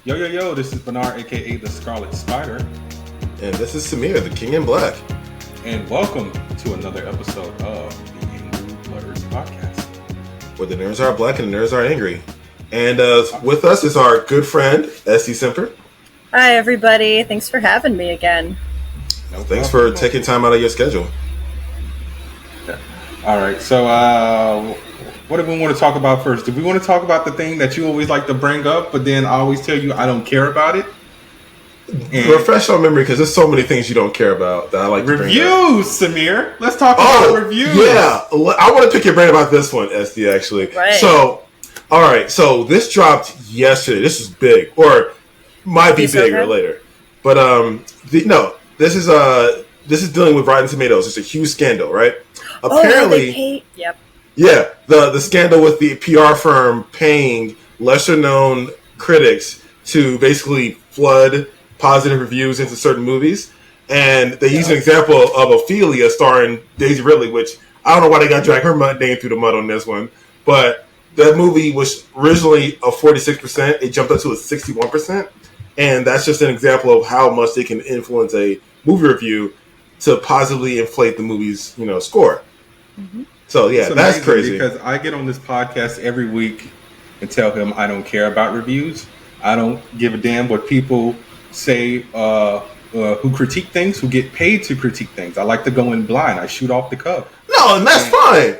Yo, yo, yo, this is Bernard, aka the Scarlet Spider. And this is Samir, the King in Black. And welcome to another episode of the Angry Blerds podcast. Where the nerds are black and the nerds are angry. And with us is our good friend, SD Simper. Hi, everybody. Thanks for having me again. Thanks for taking time out of your schedule. Yeah. All right, so what do we want to talk about first? Do we want to talk about the thing that you always like to bring up, but then I always tell you I don't care about it? And refresh our memory, because there's so many things you don't care about that I like to bring up. Reviews, Samir. Let's talk about reviews. Yeah, I want to pick your brain about this one, SD, actually. Right. So, all right, so this dropped yesterday. This is big, or might be bigger later. But this is dealing with Rotten Tomatoes. It's a huge scandal, right? Apparently, yep. Yeah, the scandal with the PR firm paying lesser-known critics to basically flood positive reviews into certain movies. And they use an example of Folie starring Daisy Ridley, which I don't know why they got to drag her name through the mud on this one. But that movie was originally a 46%. It jumped up to a 61%. And that's just an example of how much they can influence a movie review to positively inflate the movie's score. Mm-hmm. So, yeah, that's crazy. Because I get on this podcast every week and tell him I don't care about reviews. I don't give a damn what people say who critique things, who get paid to critique things. I like to go in blind. I shoot off the cuff. No, and that's fine.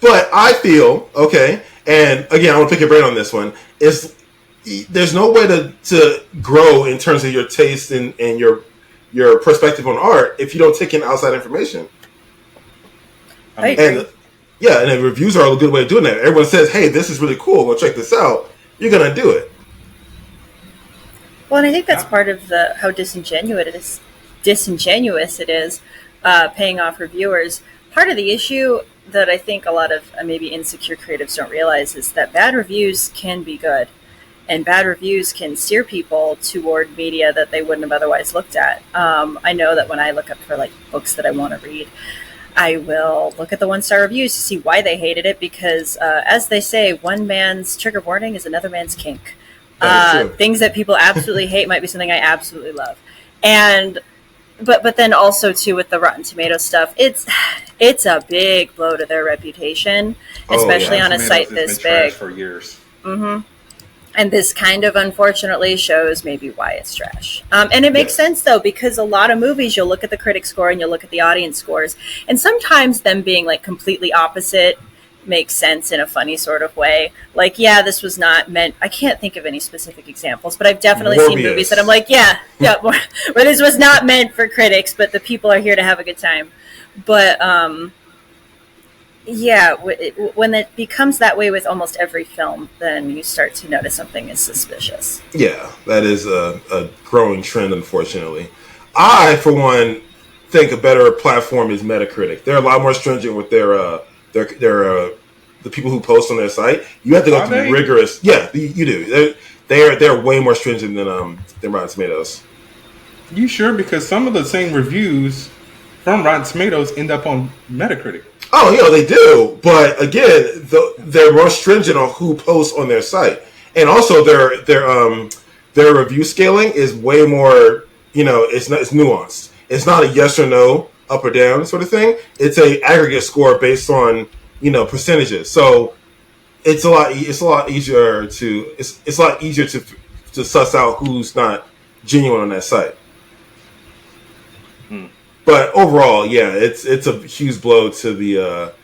But I feel, and again, I want to pick your brain on this one, there's no way to grow in terms of your taste and your perspective on art if you don't take in outside information. I agree. And the reviews are a good way of doing that. Everyone says, hey, this is really cool. Go check this out. You're going to do it. Well, and I think that's part of how disingenuous it is paying off reviewers. Part of the issue that I think a lot of maybe insecure creatives don't realize is that bad reviews can be good. And bad reviews can steer people toward media that they wouldn't have otherwise looked at. I know that when I look up for books that I want to read, I will look at the 1-star reviews to see why they hated it, because as they say, one man's trigger warning is another man's kink. Things that people absolutely hate might be something I absolutely love. And but then also too with the Rotten Tomatoes stuff, it's a big blow to their reputation, especially on a site this big. For years. Mm-hmm. And this kind of unfortunately shows maybe why it's trash. And it makes sense, though, because a lot of movies, you'll look at the critic score and you'll look at the audience scores. And sometimes them being completely opposite makes sense in a funny sort of way. This was not meant. I can't think of any specific examples, but I've definitely seen movies that I'm where this was not meant for critics, but the people are here to have a good time. But when it becomes that way with almost every film, then you start to notice something is suspicious. Yeah, that is a growing trend, unfortunately. I, for one, think a better platform is Metacritic. They're a lot more stringent with their the people who post on their site. You have to go through rigorous. Yeah, you do. They're way more stringent than Rotten Tomatoes. You sure? Because some of the same reviews from Rotten Tomatoes end up on Metacritic. Oh, they do. But again, they're more stringent on who posts on their site, and also their review scaling is way more. It's nuanced. It's not a yes or no, up or down sort of thing. It's a aggregate score based on percentages. So it's a lot easier to suss out who's not genuine on that site. But overall, it's a huge blow to the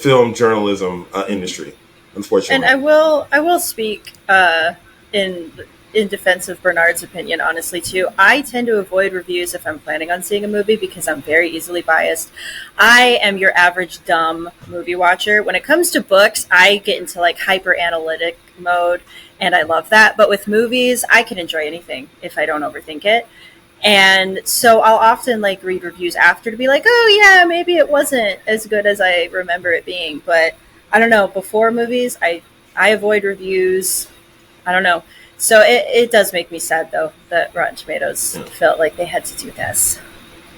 film journalism industry, unfortunately. And I will speak in defense of Bernard's opinion, honestly, too. I tend to avoid reviews if I'm planning on seeing a movie because I'm very easily biased. I am your average dumb movie watcher. When it comes to books, I get into hyper analytic mode, and I love that. But with movies, I can enjoy anything if I don't overthink it. And so I'll often read reviews after to be maybe it wasn't as good as I remember it being. But I don't know. Before movies, I avoid reviews. I don't know. So it does make me sad, though, that Rotten Tomatoes felt like they had to do this,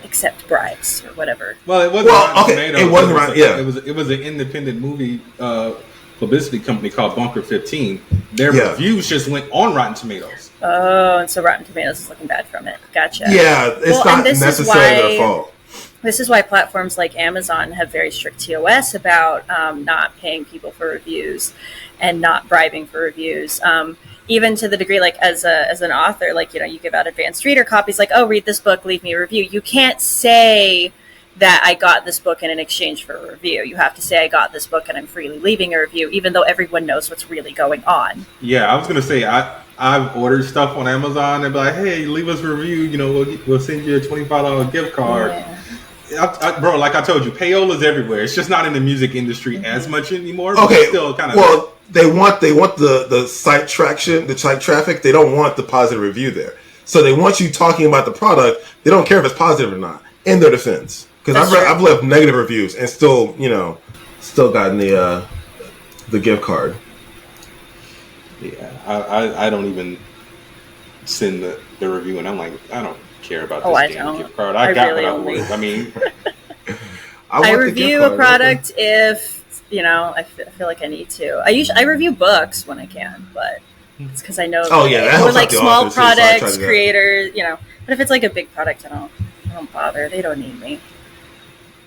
accept bribes or whatever. Well, it wasn't Rotten Tomatoes. It wasn't Rotten. Yeah, it was an independent movie publicity company called Bunker 15. Their reviews just went on Rotten Tomatoes. Oh, and so Rotten Tomatoes is looking bad from it. Gotcha. Yeah, it's not necessarily their fault. This is why platforms like Amazon have very strict TOS about not paying people for reviews and not bribing for reviews. Even to the degree, like as an author, like, you give out advanced reader copies, like, oh, read this book, leave me a review. You can't say that I got this book in exchange for a review. You have to say I got this book and I'm freely leaving a review, even though everyone knows what's really going on. Yeah, I was gonna say I've ordered stuff on Amazon and be like, hey, leave us a review. We'll send you a $25 gift card. Yeah. Bro, like I told you, payola's everywhere. It's just not in the music industry as much anymore. Okay, but it's still kind of. Well, they want the site traction, the site traffic. They don't want the positive review there. So they want you talking about the product. They don't care if it's positive or not. In their defense, because I've left negative reviews and still gotten the gift card. Yeah, I don't even send the review, and I'm like, I don't care about this damn gift card. I got what I wanted. I mean, I review a product if I feel like I need to. I review books when I can, but it's because I know. Oh yeah, that helps or like out the small authors, products, creators, But if it's like a big product, I don't bother. They don't need me.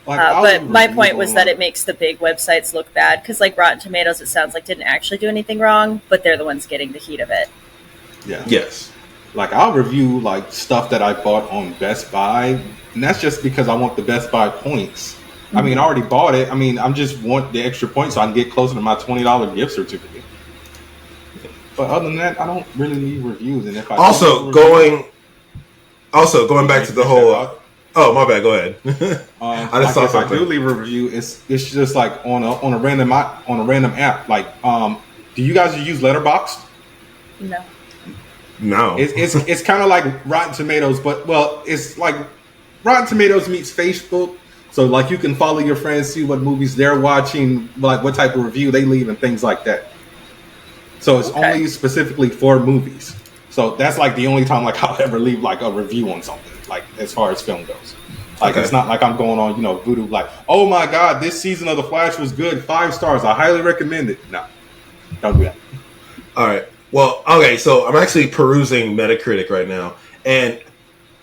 But my point was that it makes the big websites look bad because, like, Rotten Tomatoes, it sounds like didn't actually do anything wrong, but they're the ones getting the heat of it. Yeah. Yes. Like, I'll review like stuff that I bought on Best Buy, and that's just because I want the Best Buy points. I mean, I already bought it. I mean, I just want the extra points so I can get closer to my $20 gift certificate. But other than that, I don't really need reviews. And if I going back to the whole. Oh, my bad. Go ahead. I just saw something. If I do leave a review, it's just like on a random app. Like, do you guys use Letterboxd? No. It's kind of like Rotten Tomatoes, but it's like Rotten Tomatoes meets Facebook. So like you can follow your friends, see what movies they're watching, like what type of review they leave, and things like that. So it's only specifically for movies. So that's like the only time like I'll ever leave like a review on something, like as far as film goes. Like it's not like I'm going on, Voodoo, like, oh my God, this season of The Flash was good, 5 stars, I highly recommend it. No, don't do that. All right. Well, okay, so I'm actually perusing Metacritic right now. And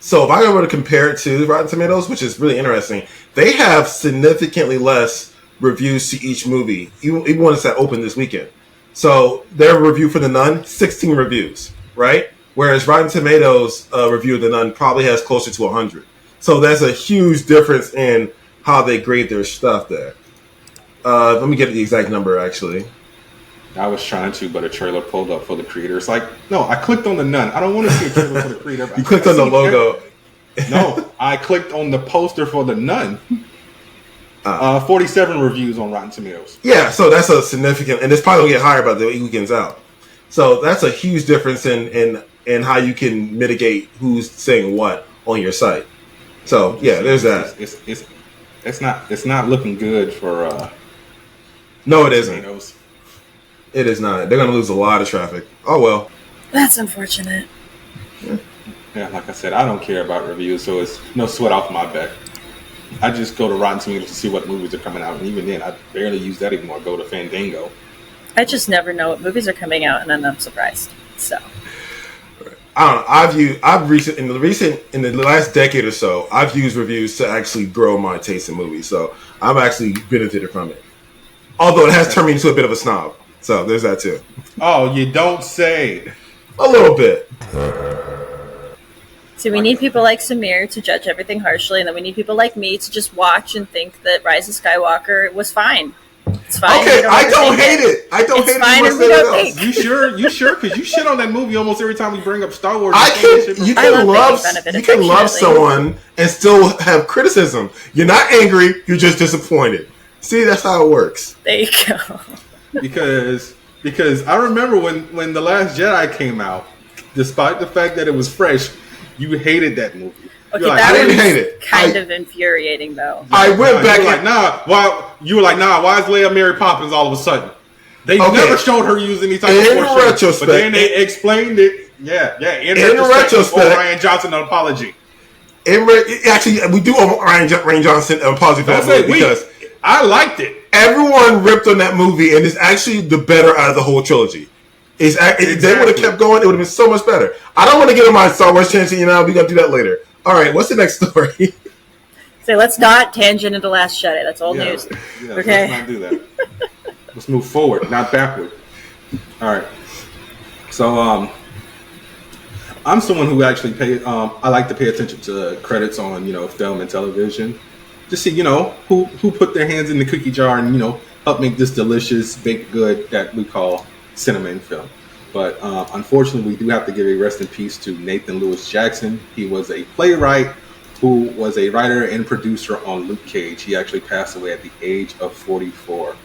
so if I were to compare it to Rotten Tomatoes, which is really interesting, they have significantly less reviews to each movie, even when it's open this weekend. So their review for The Nun, 16 reviews, right? Whereas Rotten Tomatoes' review of The Nun probably has closer to 100. So that's a huge difference in how they grade their stuff there. Let me get the exact number, actually. I was trying to, but a trailer pulled up for the creator. It's like, no, I clicked on The Nun. I don't want to see a trailer for the creator. You clicked on the logo. No, I clicked on the poster for The Nun. 47 reviews on Rotten Tomatoes. Yeah, so that's a significant, and it's probably going to get higher by the weekend's out. So that's a huge difference in how you can mitigate who's saying what on your site. So yeah, there's that. It's not looking good for. No, it isn't. It is not. They're going to lose a lot of traffic. Oh well. That's unfortunate. Yeah, like I said, I don't care about reviews, so it's no sweat off my back. I just go to Rotten Tomatoes to see what movies are coming out, and even then, I barely use that anymore. I go to Fandango. I just never know what movies are coming out, and then I'm surprised. So. I don't know. In the last decade or so, I've used reviews to actually grow my taste in movies. So I've actually benefited from it. Although it has turned me into a bit of a snob. So there's that too. Oh, you don't say. A little bit. So we need people like Samir to judge everything harshly, and then we need people like me to just watch and think that Rise of Skywalker was fine. It's fine. Okay, I don't hate it. I don't hate it. You sure? Because you shit on that movie almost every time we bring up Star Wars. You can love someone and still have criticism. You're not angry. You're just disappointed. See, that's how it works. There you go. Because I remember when The Last Jedi came out, despite the fact that it was fresh, you hated that movie. Okay, like, I didn't hate it. Kind of infuriating, though. I went back. You were like, why is Leia Mary Poppins all of a sudden? They never showed her use any type of force. Retrospect, but then they explained it. Yeah. In retrospect, Ryan Johnson an apology. Actually, we do owe Ryan Johnson an apology for that movie because I liked it. Everyone ripped on that movie, and it's actually the better out of the whole trilogy. If they would have kept going, it would have been so much better. I don't want to get on my Star Wars tangent now. We're going to do that later. All right, what's the next story? So let's not tangent into Last Jedi. That's old news. Yeah, okay. Let's not do that. Let's move forward, not backward. All right. So, I'm someone who actually I like to pay attention to credits on, film and television. Just see, who put their hands in the cookie jar and, help make this delicious baked good that we call cinema film. But unfortunately, we do have to give a rest in peace to Nathan Lewis Jackson. He was a playwright who was a writer and producer on Luke Cage. He actually passed away at the age of 44.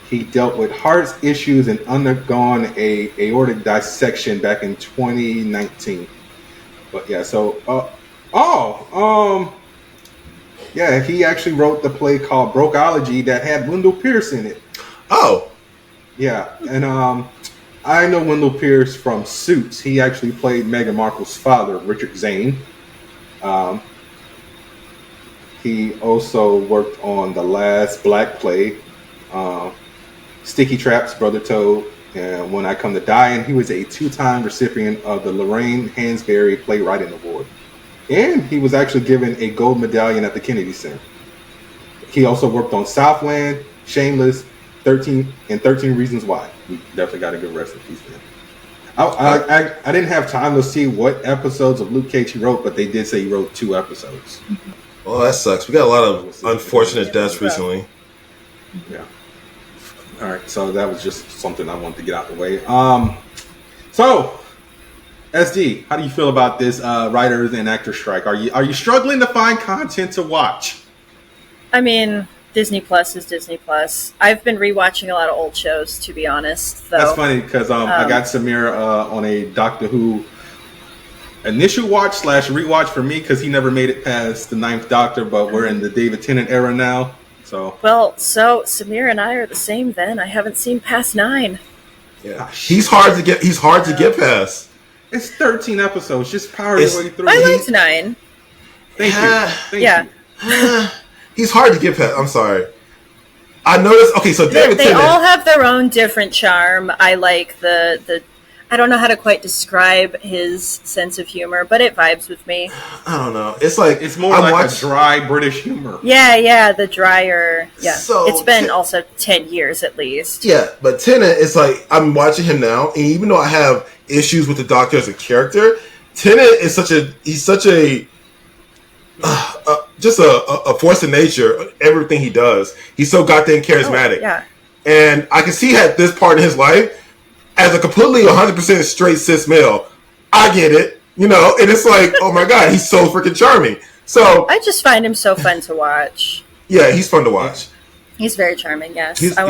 He dealt with heart issues and undergone a aortic dissection back in 2019. But yeah, he actually wrote the play called Brokeology that had Wendell Pierce in it. Oh. Yeah, and I know Wendell Pierce from Suits. He actually played Meghan Markle's father, Richard Zane. He also worked on the last Black play, Sticky Traps, Brother Toad, and When I Come to Die, and he was a 2-time recipient of the Lorraine Hansberry Playwriting Award. And he was actually given a gold medallion at the Kennedy Center. He also worked on Southland, Shameless, 13 Reasons Why. We definitely got to give rest in peace, man. I didn't have time to see what episodes of Luke Cage he wrote, but they did say he wrote 2 episodes. Well, that sucks. We got a lot of unfortunate deaths recently. Yeah. All right, so that was just something I wanted to get out of the way. So, SD, how do you feel about this writers and actors strike? Are you struggling to find content to watch? I mean, Disney Plus is Disney Plus. I've been rewatching a lot of old shows, to be honest. Though. That's funny because I got Samir on a Doctor Who initial watch/rewatch for me because he never made it past the 9th Doctor, but we're in the David Tennant era now. So Samir and I are the same. Then I haven't seen past 9. Yeah, he's hard to get past. It's 13 episodes. Just power your way through. I liked 9. Thank you. He's hard to get past. I'm sorry. I noticed. Okay, so David they Tennant, all have their own different charm. I like the. I don't know how to quite describe his sense of humor, but it vibes with me. I don't know. It's like it's more like a dry British humor. Yeah, the drier. Yeah, so it's been also 10 years at least. Yeah, but Tennant is like I'm watching him now, and even though I have issues with the Doctor as a character, Tennant is such a just a force of nature. Everything he does, he's so goddamn charismatic. Oh, yeah, and I can see at this part in his life. As a completely 100% straight cis male, I get it, and it's like, oh my god, he's so freaking charming. So I just find him so fun to watch. Yeah, he's fun to watch. He's very charming. Yes, I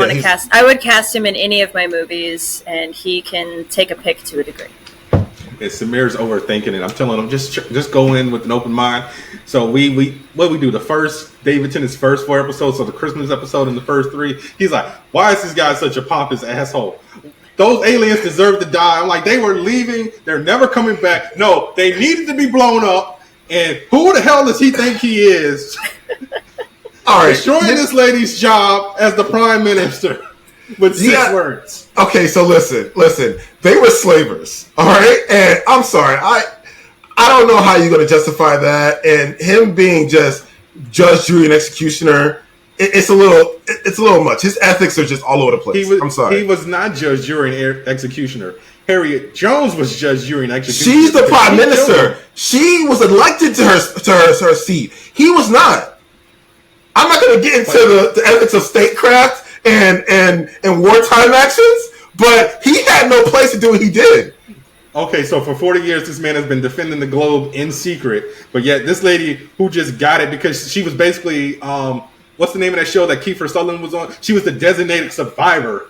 would cast him in any of my movies, and he can take a pick to a degree. Yeah, Samir's overthinking it. I'm telling him just go in with an open mind. So we do the first David Tennant's first 4 episodes, so the Christmas episode and the first 3. He's like, why is this guy such a pompous asshole? Those aliens deserve to die. I'm like, they were leaving. They're never coming back. No, they needed to be blown up. And who the hell does he think he is? All right, destroying this lady's job as the prime minister with 6 words. Okay, so listen. They were slavers, all right? And I'm sorry. I don't know how you're going to justify that. And him being just judge, jury, and executioner, it's a little much. His ethics are just all over the place. I'm sorry. He was not judge, jury, and executioner. Harriet Jones was judge, jury, and executioner. She's the prime minister. She was elected to her seat. He was not. I'm not going to get into the ethics of statecraft and wartime actions, but he had no place to do what he did. Okay, so for 40 years, this man has been defending the globe in secret, but yet this lady who just got it because she was basically what's the name of that show that Kiefer Sutherland was on? She was the designated survivor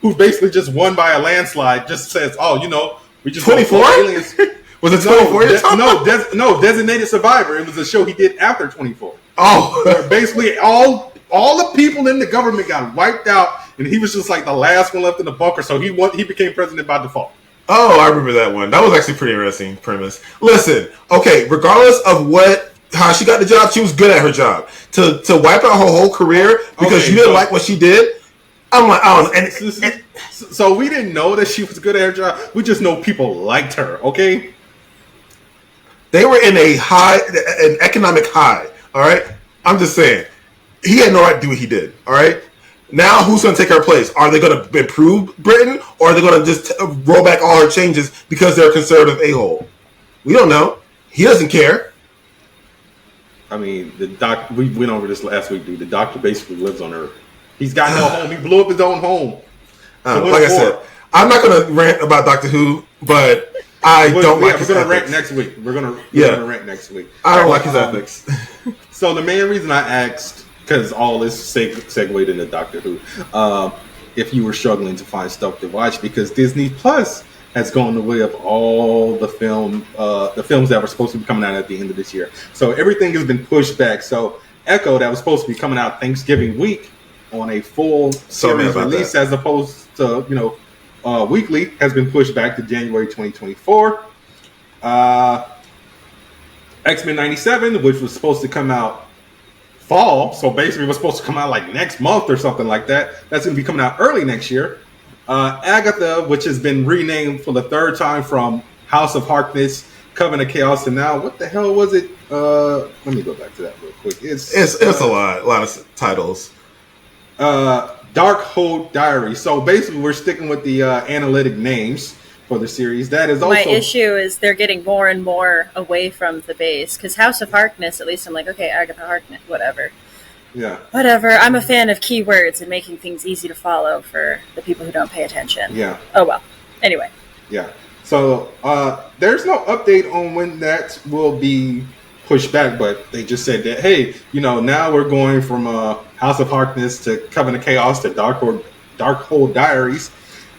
who basically just won by a landslide. Just says, we just 24 aliens. Was it 24? No, designated survivor. It was a show he did after 24. Oh, where basically all the people in the government got wiped out, and he was just like the last one left in the bunker. So he became president by default. Oh, I remember that one. That was actually pretty interesting premise. Listen, okay, regardless of what how she got the job, she was good at her job. To wipe out her whole career because you didn't like what she did, I'm like, I don't know. So we didn't know that she was good at her job. We just know people liked her, okay? They were in an economic high, all right? I'm just saying. He had no right to do what he did, all right? Now, who's going to take her place? Are they going to improve Britain, or are they going to just roll back all her changes because they're a conservative a-hole? We don't know. He doesn't care. I mean, we went over this last week, dude. The doctor basically lives on Earth. He's got no home. He blew up his own home. Like I said, I'm not going to rant about Doctor Who, but I don't like his ethics. We're going to rant next week. We're going to rant next week. I don't like his ethics. So the main reason I asked, because all this segued into Doctor Who, if you were struggling to find stuff to watch, because Disney Plus has gone the way of all the films that were supposed to be coming out at the end of this year. So everything has been pushed back. So Echo, that was supposed to be coming out Thanksgiving week on a full series release as opposed to, weekly, has been pushed back to January 2024. X-Men 97, which was supposed to come out fall, so basically it was supposed to come out like next month or something like that. That's going to be coming out early next year. Agatha, which has been renamed for the third time from House of Harkness, Coven of Chaos, and now what the hell was it? Let me go back to that real quick. It's a lot of titles. Darkhold Diary. So basically, we're sticking with the analytic names for the series. That is also my issue is they're getting more and more away from the base, because House of Harkness, at least I'm like, okay, Agatha Harkness, whatever. Yeah. Whatever. I'm a fan of keywords and making things easy to follow for the people who don't pay attention. Yeah. Oh well. Anyway. Yeah. So there's no update on when that will be pushed back, but they just said that, hey, now we're going from House of Harkness to Coven of Chaos to Darkhold Diaries.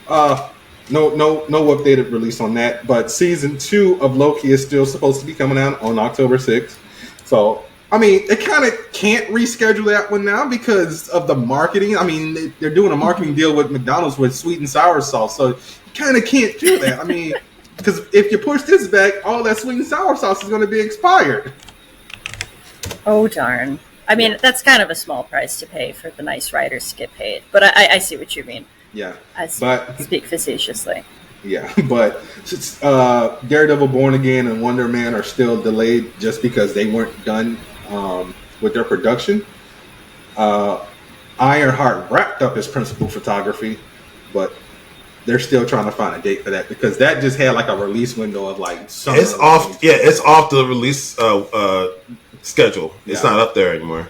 No updated release on that, but season 2 of Loki is still supposed to be coming out on October 6th. So, I mean, it kind of can't reschedule that one now because of the marketing. I mean, they're doing a marketing deal with McDonald's with sweet and sour sauce, so you kind of can't do that. I mean, because if you push this back, all that sweet and sour sauce is going to be expired. Oh, darn. I mean, that's kind of a small price to pay for the nice writers to get paid, but I see what you mean. Yeah, I speak facetiously. Yeah, but Daredevil, Born Again, and Wonder Man are still delayed just because they weren't done with their production. Ironheart wrapped up his principal photography, but they're still trying to find a date for that because that just had like a release window of like summer. It's off. Yeah, it's off the release schedule. It's not up there anymore.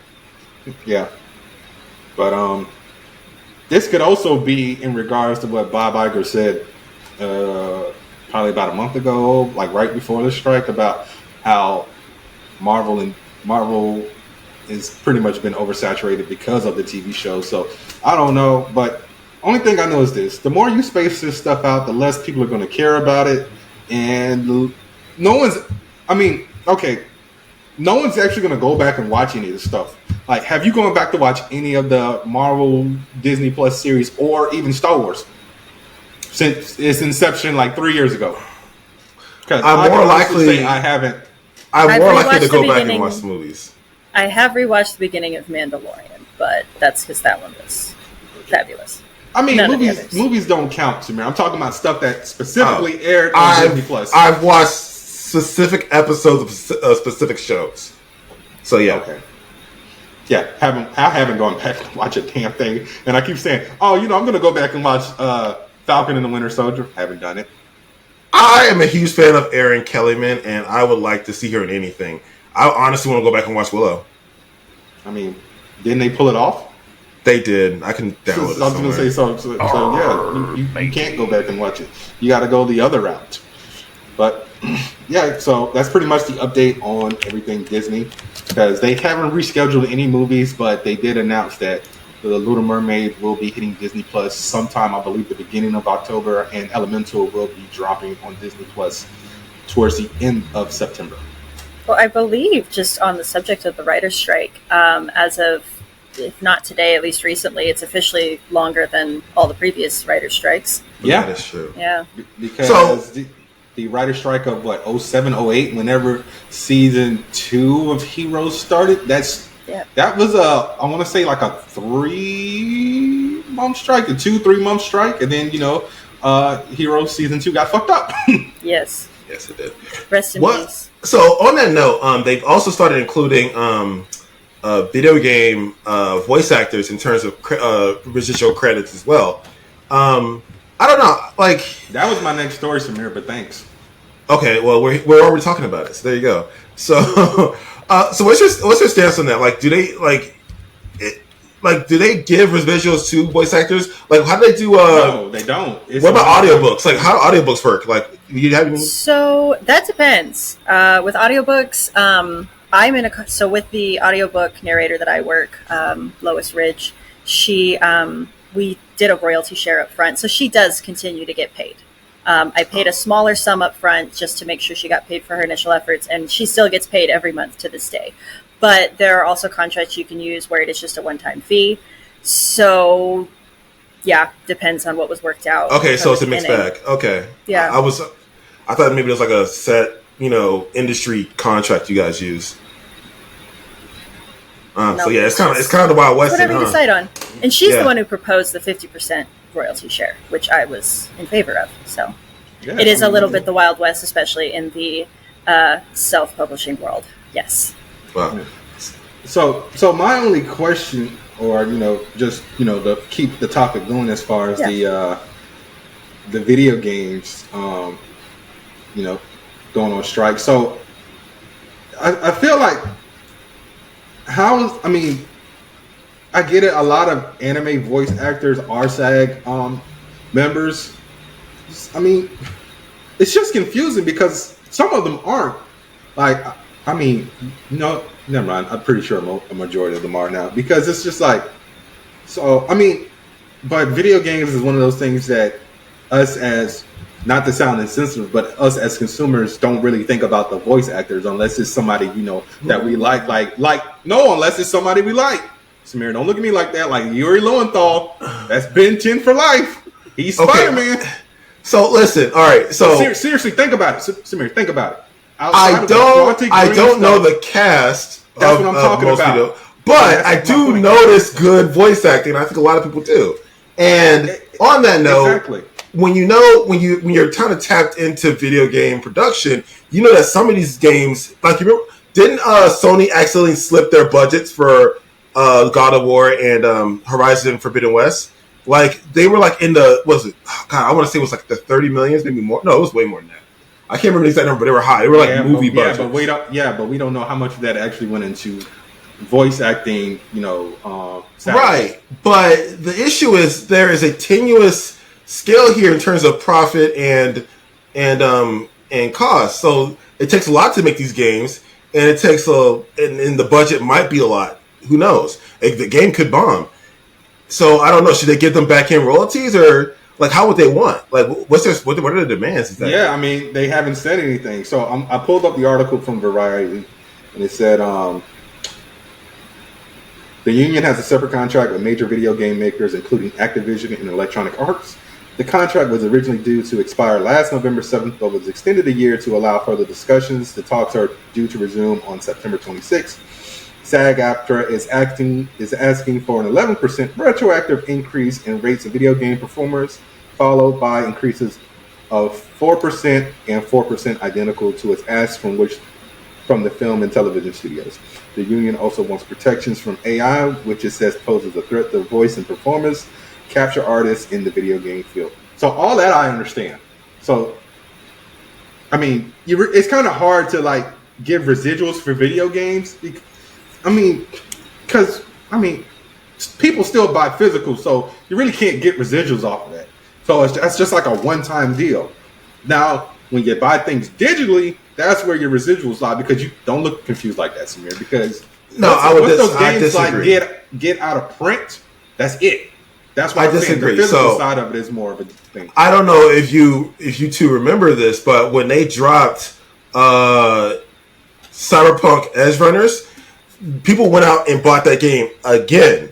Yeah, but this could also be in regards to what Bob Iger said probably about a month ago, like right before the strike, about how Marvel is pretty much been oversaturated because of the TV show. So I don't know, but only thing I know is this: the more you space this stuff out, the less people are going to care about it, and no one's actually going to go back and watch any of this stuff. Like, have you gone back to watch any of the Marvel Disney Plus series or even Star Wars since its inception like 3 years ago? Because I'm more likely to go back and watch the movies. I have rewatched the beginning of Mandalorian, but that's because that one was fabulous. I mean, movies don't count to me. I'm talking about stuff that specifically aired on Disney Plus. I've watched specific episodes of specific shows. So yeah. Okay. Yeah, I haven't gone back to watch a damn thing, and I keep saying, I'm going to go back and watch Falcon and the Winter Soldier. Haven't done it. I am a huge fan of Erin Kellyman, and I would like to see her in anything. I honestly want to go back and watch Willow. I mean, didn't they pull it off? They did. I can download it. I was going to say so yeah, you can't go back and watch it. You got to go the other route. But yeah, so that's pretty much the update on everything Disney, because they haven't rescheduled any movies, but they did announce that The Little Mermaid will be hitting Disney Plus sometime, I believe, the beginning of October, and Elemental will be dropping on Disney Plus towards the end of September. Well, I believe, just on the subject of the writer's strike, as of, if not today, at least recently, it's officially longer than all the previous writer's strikes. Yeah, that is true. Yeah. Because the writer strike of what 07, 08, whenever season 2 of Heroes started. That was I want to say like a 3-month strike, a 2-3 month strike, and then Heroes season 2 got fucked up. Yes. Yes, it did. Rest in peace. So on that note, they've also started including video game voice actors in terms of residual credits as well. I don't know, like that was my next story, Samir. But thanks. Okay, well we're already talking about it, so there you go. So, so what's your stance on that? Like, do they do they give residuals to voice actors? Like, how do they do? No, they don't. What about audiobooks? Like, how do audiobooks work? Like, you have any? So that depends. With audiobooks, so with the audiobook narrator that I work, Lois Ridge, we did a royalty share up front, so she does continue to get paid. I paid a smaller sum up front just to make sure she got paid for her initial efforts, and she still gets paid every month to this day. But there are also contracts you can use where it is just a one-time fee. So, yeah, depends on what was worked out. Okay, so it's a mixed bag. Okay. Yeah. I thought maybe it was like a set, industry contract you guys use. No, so yeah, it's kind of the Wild West. Whatever you decide on. And she's the one who proposed the 50% royalty share, which I was in favor of. So it is a little bit the Wild West, especially in the self-publishing world. Yes. Wow. So my only question, or just to keep the topic going as far as the video games, going on strike. So I feel like I get it. A lot of anime voice actors are SAG members. It's just confusing because some of them aren't. Never mind. I'm pretty sure a majority of them are now, because it's just like, but video games is one of those things that us as, not to sound insensitive, but us as consumers don't really think about the voice actors unless it's somebody, that we like, unless it's somebody we like. Samir, don't look at me like that. Like Yuri Lowenthal, that's Ben 10 for life. He's Spider-Man. So listen, all right. So seriously, think about it, Samir. Think about it. I don't know the cast. That's what I'm talking about. People, but I do notice good voice acting. I think a lot of people do. And on that note, exactly. when you're kind of tapped into video game production, you know that some of these games, like you remember, didn't Sony accidentally slip their budgets for God of War and Horizon Forbidden West? Like they were like in the I want to say it was like the 30 millions, maybe more. No, it was way more than that. I can't remember the exact number, but they were high. They were like movie budgets. But we don't know how much of that actually went into voice acting. Right. But the issue is there is a tenuous scale here in terms of profit and cost. So it takes a lot to make these games, and it takes and the budget might be a lot. Who knows? The game could bomb. So I don't know. Should they give them back in royalties, or like how would they want? Like what are the demands? Exactly? Yeah, they haven't said anything. So I pulled up the article from Variety, and it said the union has a separate contract with major video game makers, including Activision and Electronic Arts. The contract was originally due to expire last November 7th, but was extended a year to allow further discussions. The talks are due to resume on September 26th. SAG-AFTRA is asking for an 11% retroactive increase in rates of video game performers, followed by increases of 4% and 4% identical to its ask from the film and television studios. The union also wants protections from AI, which it says poses a threat to voice and performance capture artists in the video game field. So all that I understand. So, it's kind of hard to give residuals for video games. Because people still buy physical, so you really can't get residuals off of that. So that's just like a one-time deal. Now, when you buy things digitally, that's where your residuals lie, because you don't look confused like that, Samir. Because once those games get out of print, that's it. That's why I disagree. The physical side of it is more of a thing. I don't know if you two remember this, but when they dropped Cyberpunk Edge Runners, people went out and bought that game again.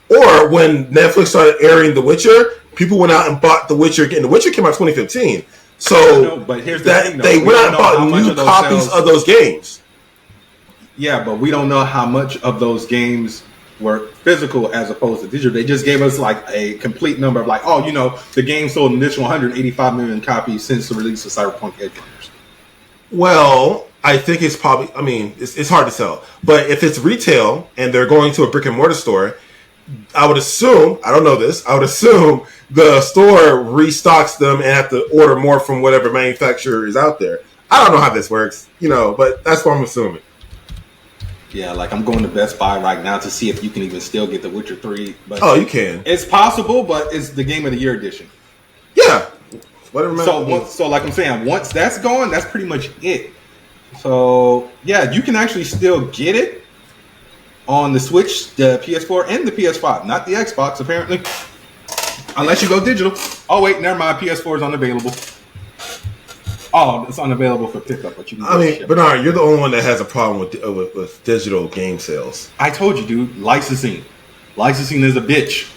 Or when Netflix started airing The Witcher, people went out and bought The Witcher again. The Witcher came out in 2015. So no, but here's the that thing, though. they We went don't out and know how bought much new of those copies sales- of those games. Yeah, but we don't know how much of those games were physical as opposed to digital. They just gave us like a complete number of like, oh, you know, the game sold an additional 185 million copies since the release of Cyberpunk Edge Runners. Well, I think it's probably. I mean, it's hard to tell. But if it's retail and they're going to a brick and mortar store, I would assume. I don't know this. I would assume the store restocks them and have to order more from whatever manufacturer is out there. I don't know how this works, you know, but that's what I'm assuming. Yeah, like I'm going to Best Buy right now to see if you can even still get The Witcher 3. But Oh, you can. it's possible, but it's the Game of the Year edition. Yeah. Whatever. So like I'm saying, once that's gone, that's pretty much it. So yeah, you can actually still get it on the Switch, the PS4, and the PS5. Not the Xbox, apparently. Unless you go digital. Oh wait, never mind. PS4 is unavailable. Oh, it's unavailable for pickup, but you can. I mean, Bernard, you're the only one that has a problem with digital game sales. I told you, dude. Licensing is a bitch.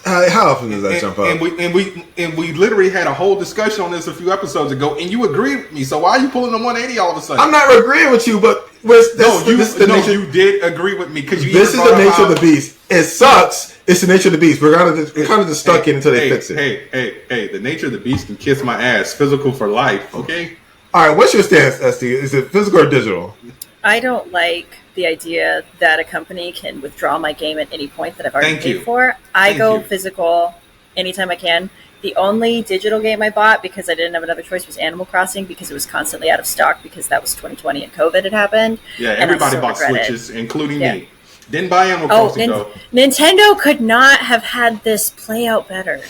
How often does that jump up? And we literally had a whole discussion on this a few episodes ago, and you agreed with me. So why are you pulling the 180 all of a sudden? I'm not agreeing with you, but you did agree with me because this is the nature of the beast. It sucks. It's the nature of the beast. We're kind of just stuck in until they fix it. Hey! The nature of the beast can kiss my ass. Physical for life. Okay. All right. What's your stance, SD? Is it physical or digital? I don't like the idea that a company can withdraw my game at any point that I've already paid for. I go physical anytime I can. The only digital game I bought because I didn't have another choice was Animal Crossing because it was constantly out of stock because that was 2020 and COVID had happened. Yeah, everybody bought Switches, including me. Didn't buy Animal Crossing though. Nintendo could not have had this play out better.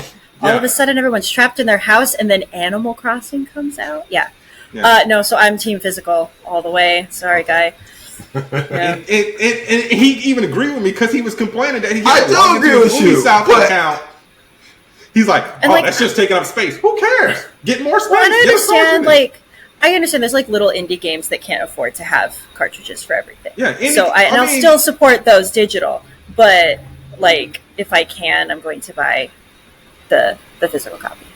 All of a sudden, everyone's trapped in their house, and then Animal Crossing comes out. Yeah. No, so I'm team physical all the way. Sorry, guy. And he even agreed with me because he was complaining that he I do agree with you. South account. He's like, that's just taking up space. Who cares? Get more space. Well, I understand there's like little indie games that can't afford to have cartridges for everything. Yeah, I'll still support those digital, but like if I can, I'm going to buy the physical copy.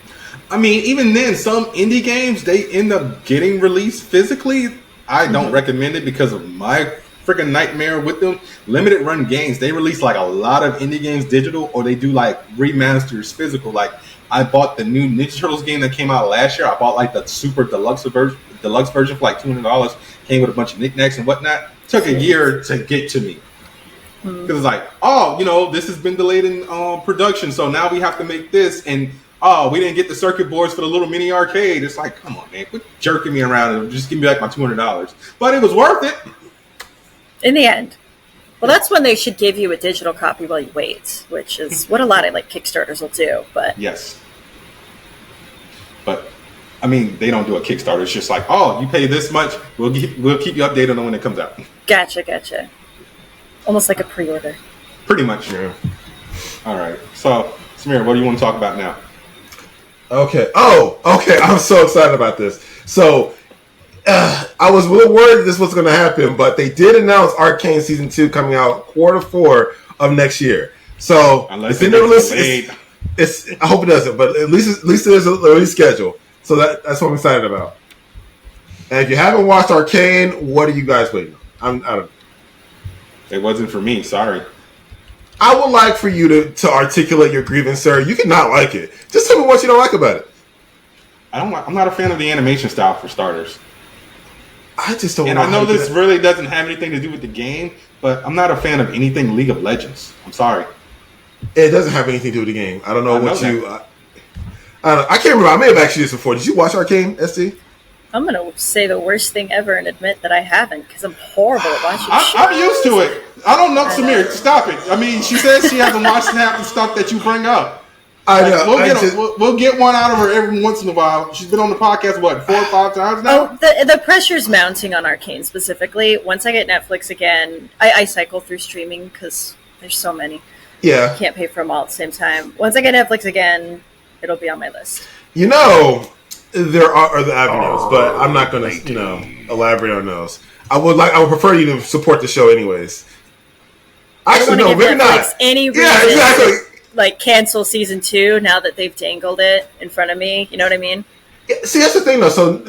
I mean, even then, some indie games they end up getting released physically. I don't recommend it because of my freaking nightmare with them. Limited run games, they release like a lot of indie games digital, or they do like remasters physical. Like I bought the new Ninja Turtles game that came out last year. I bought like the super deluxe version for like $200. Came with a bunch of knickknacks and whatnot. Took a year to get to me. Because it's like, this has been delayed in production, so now we have to make this, and we didn't get the circuit boards for the little mini arcade. It's like, come on, man, quit jerking me around and just give me back my $200. But it was worth it in the end. Well, that's when they should give you a digital copy while you wait, which is what a lot of like Kickstarters will do. But yes, but I mean, they don't do a Kickstarter. It's just like, you pay this much, we'll keep you updated on when it comes out. Gotcha. Almost like a pre-order. Pretty much, yeah. All right. So, Samir, what do you want to talk about now? Okay. Okay. I'm so excited about this. So, I was a little worried this was going to happen, but they did announce Arcane Season 2 coming out Q4 of next year. So, unless it's in the release. I hope it doesn't, but at least there's a release schedule. So that's what I'm excited about. And if you haven't watched Arcane, what are you guys waiting on? I don't know. It wasn't for me. Sorry. I would like for you to articulate your grievance, sir. You cannot like it. Just tell me what you don't like about it. I'm not a fan of the animation style for starters. I just don't. And I know this really doesn't have anything to do with the game, but I'm not a fan of anything League of Legends. I'm sorry. It doesn't have anything to do with the game. I don't know what you. I can't remember. I may have asked you this before. Did you watch Arcane, SD? I'm going to say the worst thing ever and admit that I haven't because I'm horrible at watching shows. I'm used to it. I don't know, Samir. Stop it. I mean, she says she hasn't watched half the stuff that you bring up. I know. We'll get one out of her every once in a while. She's been on the podcast, 4 or 5 times now? The pressure's mounting on Arcane specifically. Once I get Netflix again, I cycle through streaming because there's so many. Yeah. Can't pay for them all at the same time. Once I get Netflix again, it'll be on my list. There are other avenues, but I'm not going to, elaborate on those. I would prefer you to support the show, anyways. Actually, no, maybe not. Any reason, yeah, exactly. Like cancel season 2 now that they've dangled it in front of me. You know what I mean? See, that's the thing, though. So,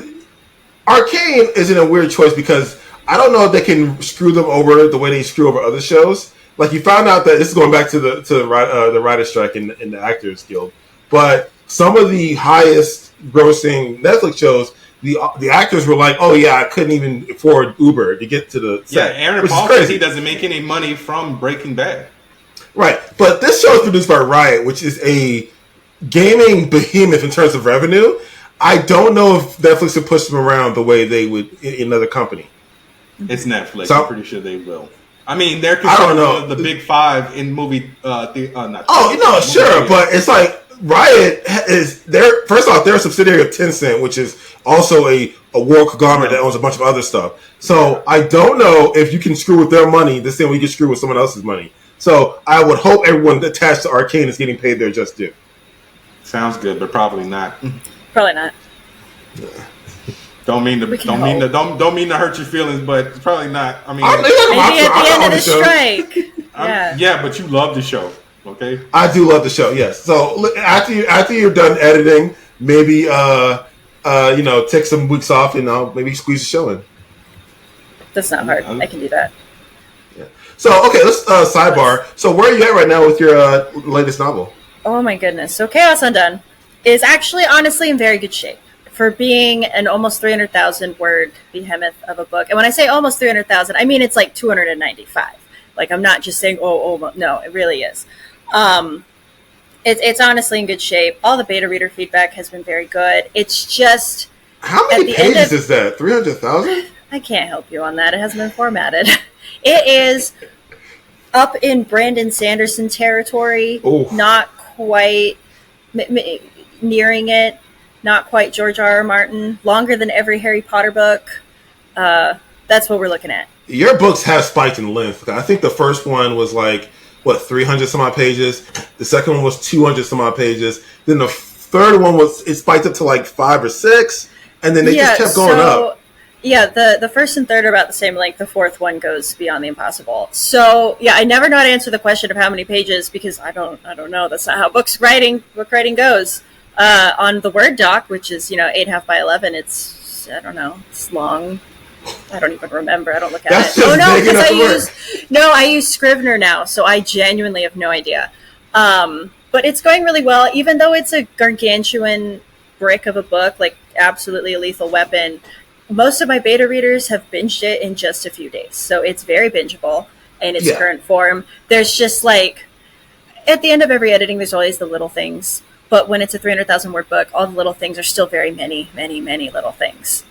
Arcane is in a weird choice because I don't know if they can screw them over the way they screw over other shows. Like, you found out that this is going back to the writer's strike in the Actors Guild, but some of the highest grossing Netflix shows, the actors were like, "Oh yeah, I couldn't even afford Uber to get to the set." Yeah, Aaron Paul says he doesn't make any money from Breaking Bad. Right, but this show is produced by Riot, which is a gaming behemoth in terms of revenue. I don't know if Netflix would push them around the way they would in another company. It's Netflix. So, I'm pretty sure they will. I mean, they're I don't know. the big five in movie. Not Sure, theater. But it's like Riot is their first off. They're a subsidiary of Tencent, which is also a world conglomerate that owns a bunch of other stuff. So I don't know if you can screw with their money the same way you can screw with someone else's money. So I would hope everyone attached to Arcane is getting paid their just due. Sounds good, but probably not. Probably not. Don't mean to hurt your feelings, but it's probably not. I mean, maybe at the end of the strike. Yeah, but you love the show, okay? I do love the show. Yes. So after you're done editing, maybe take some weeks off and I'll maybe squeeze the show in. That's not hard. I can do that. Yeah. So okay, let's sidebar. So where are you at right now with your latest novel? Oh my goodness. So Chaos Undone is actually honestly in very good shape for being an almost 300,000 word behemoth of a book. And when I say almost 300,000, I mean it's like 295. Like, I'm not just saying, no, it really is. It's honestly in good shape. All the beta reader feedback has been very good. It's just... How many pages is that? 300,000? I can't help you on that. It hasn't been formatted. It is up in Brandon Sanderson territory. Ooh. Not quite nearing it. Not quite George R.R. Martin. Longer than every Harry Potter book. That's what we're looking at. Your books have spiked in length. I think the first one was 300 some odd pages. The second one was 200 some odd pages. Then the third one it spiked up to 5 or 6. And then they just kept going up. Yeah, the first and third are about the same length. The fourth one goes beyond the impossible. So yeah, I never know how to answer the question of how many pages because I don't know. That's not how book writing goes. On the Word doc, which is 8.5 by 11, it's it's long. I don't even remember. I don't look at That's it. Just because I use Scrivener now, so I genuinely have no idea. But it's going really well, even though it's a gargantuan brick of a book, absolutely a lethal weapon. Most of my beta readers have binged it in just a few days, so it's very bingeable in its current form. There's just at the end of every editing, there's always the little things. But when it's a 300,000 word book, all the little things are still very many, many, many little things.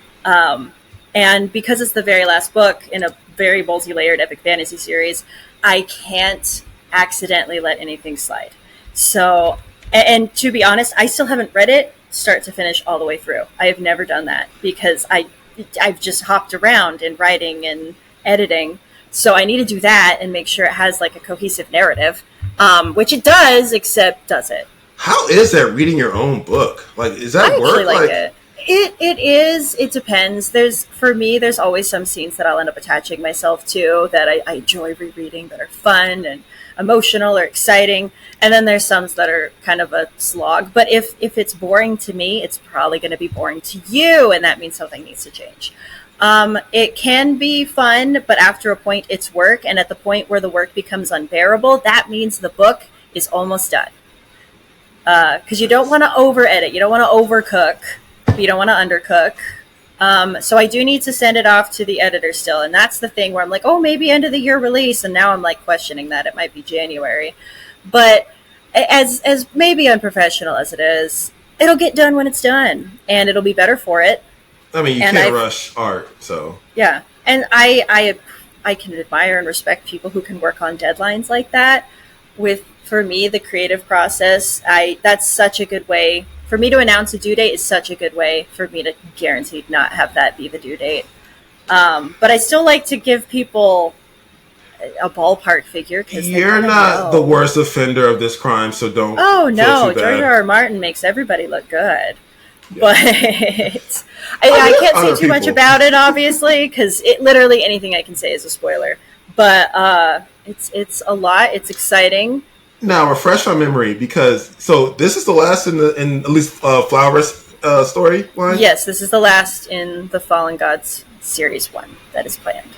And because it's the very last book in a very multi-layered epic fantasy series, I can't accidentally let anything slide. So, and to be honest, I still haven't read it start to finish all the way through. I have never done that because I've just hopped around in writing and editing. So I need to do that and make sure it has a cohesive narrative, which it does, except does it. How is that reading your own book? Is that work? I like it. It is. It depends. For me, there's always some scenes that I'll end up attaching myself to that I enjoy rereading that are fun and emotional or exciting. And then there's some that are kind of a slog. But if it's boring to me, it's probably going to be boring to you. And that means something needs to change. It can be fun, but after a point, it's work. And at the point where the work becomes unbearable, that means the book is almost done. Because you don't want to over edit, you don't want to overcook, but you don't want to undercook. So I do need to send it off to the editor still, and that's the thing where I'm maybe end of the year release, and now I'm questioning that it might be January. But as maybe unprofessional as it is, it'll get done when it's done, and it'll be better for it. I mean, you can't rush art, so yeah. And I can admire and respect people who can work on deadlines like that. For me, the creative process, that's such a good way. For me to announce a due date is such a good way for me to guaranteed not have that be the due date. But I still like to give people a ballpark figure. You're not the worst offender of this crime, so don't. Oh, no. George R.R. Martin makes everybody look good. Yeah. But I can't say too much about it, obviously, because literally anything I can say is a spoiler. But it's a lot. It's exciting. Now, refresh my memory, because this is the last in at least Flowers storyline? Yes, this is the last in the Fallen Gods Series 1 that is planned.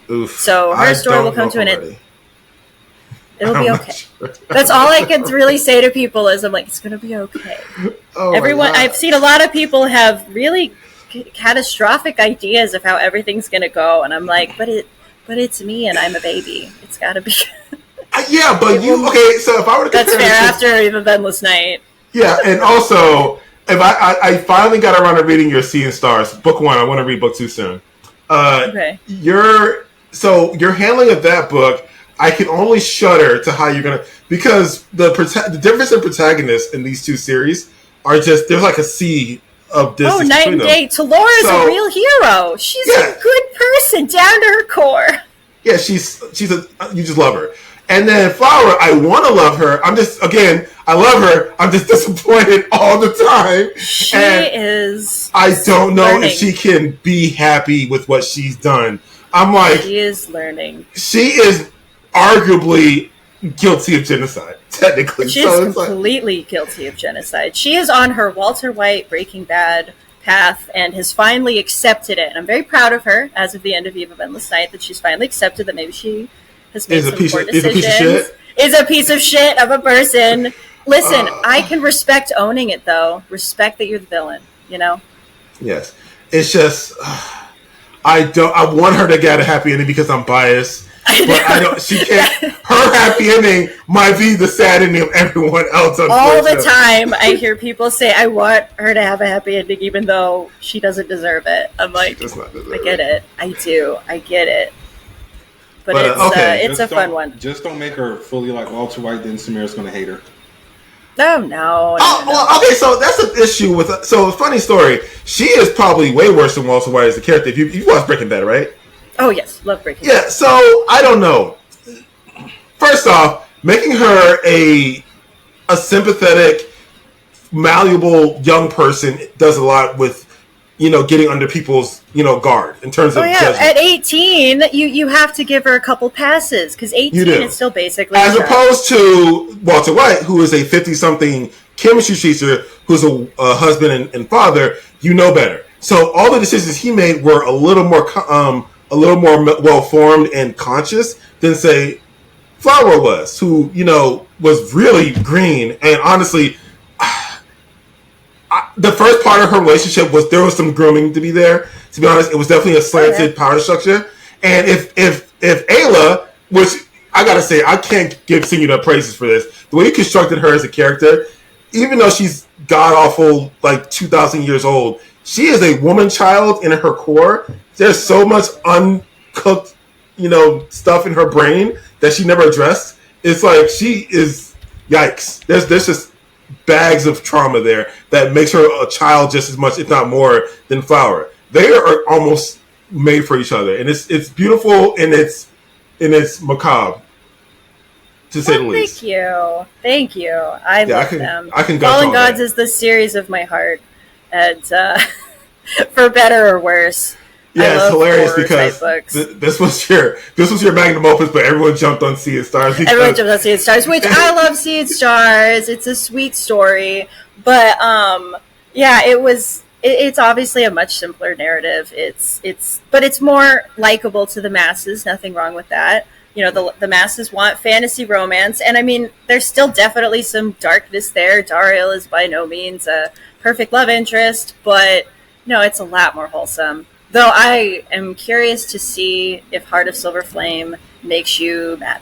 Oof. So her story will come to an end. It'll be okay. Sure. That's all I can really say to people is I'm like, it's going to be okay. Everyone, I've seen a lot of people have really catastrophic ideas of how everything's going to go, and I'm like, but it's me, and I'm a baby. It's got to be. Yeah, but okay? So if I were to that's fair after even Endless Night. Yeah, and also if I finally got around to reading your Sea and Stars book 1, I want to read book 2 soon. Okay. Your handling of that book, I can only shudder to how you're gonna, because the difference in protagonists in these two series are just, there's like a sea of distance. Oh, night and day. Talora is a real hero. She's a good person down to her core. Yeah, she's you just love her. And then Flower, I want to love her. I love her. I'm just disappointed all the time. She is. I don't know if she can be happy with what she's done. I'm like, she is learning. She is arguably guilty of genocide, technically. She is completely guilty of genocide. She is on her Walter White Breaking Bad path and has finally accepted it. And I'm very proud of her as of the end of Eve of Endless Night that she's finally accepted that maybe she has made some poor decisions. Is a piece of shit of a person. Listen, I can respect owning it, though. Respect that you're the villain, you know? Yes. It's just, I want her to get a happy ending because I'm biased. She can't. Her happy ending might be the sad ending of everyone else. All the time, I hear people say, "I want her to have a happy ending, even though she doesn't deserve it." I'm like, I get it. I do. I get it. But it's a fun one. Just don't make her fully like Walter White. Then Samira's going to hate her. No. Well, okay. So that's an issue with. So funny story. She is probably way worse than Walter White as a character. If you watch Breaking Bad, right? Oh, yes. Love Breaking Bad. Yeah, so I don't know. First off, making her a sympathetic, malleable young person does a lot with, getting under people's, guard in terms of judgment. At 18, you have to give her a couple passes because 18 is still basically... As opposed to Walter White, who is a 50-something chemistry teacher who's a husband and father, better. So all the decisions he made were a little more well-formed and conscious than, say, Flower was, who, was really green. And honestly, the first part of her relationship there was some grooming to be there. To be honest, it was definitely a slanted power structure. And if Ayla, which I gotta say, I can't sing you the praises for this, the way you constructed her as a character, even though she's god-awful, like 2,000 years old, she is a woman child in her core. There's so much uncooked, stuff in her brain that she never addressed. It's like she is, yikes. There's just bags of trauma there that makes her a child just as much, if not more, than Flower. They are almost made for each other, and it's beautiful and it's macabre, to say the least. Thank you. I love them. I can go. Fallen Gods is the series of my heart, and for better or worse. Yeah, it's hilarious because this was your magnum opus, but everyone jumped on Sea and Stars. Everyone jumped on Sea and Stars, which I love. Sea and Stars. It's a sweet story, but it's obviously a much simpler narrative. But it's more likable to the masses. Nothing wrong with that. The masses want fantasy romance, and I mean, there's still definitely some darkness there. Dariel is by no means a perfect love interest, but no, it's a lot more wholesome. Though I am curious to see if Heart of Silver Flame makes you mad.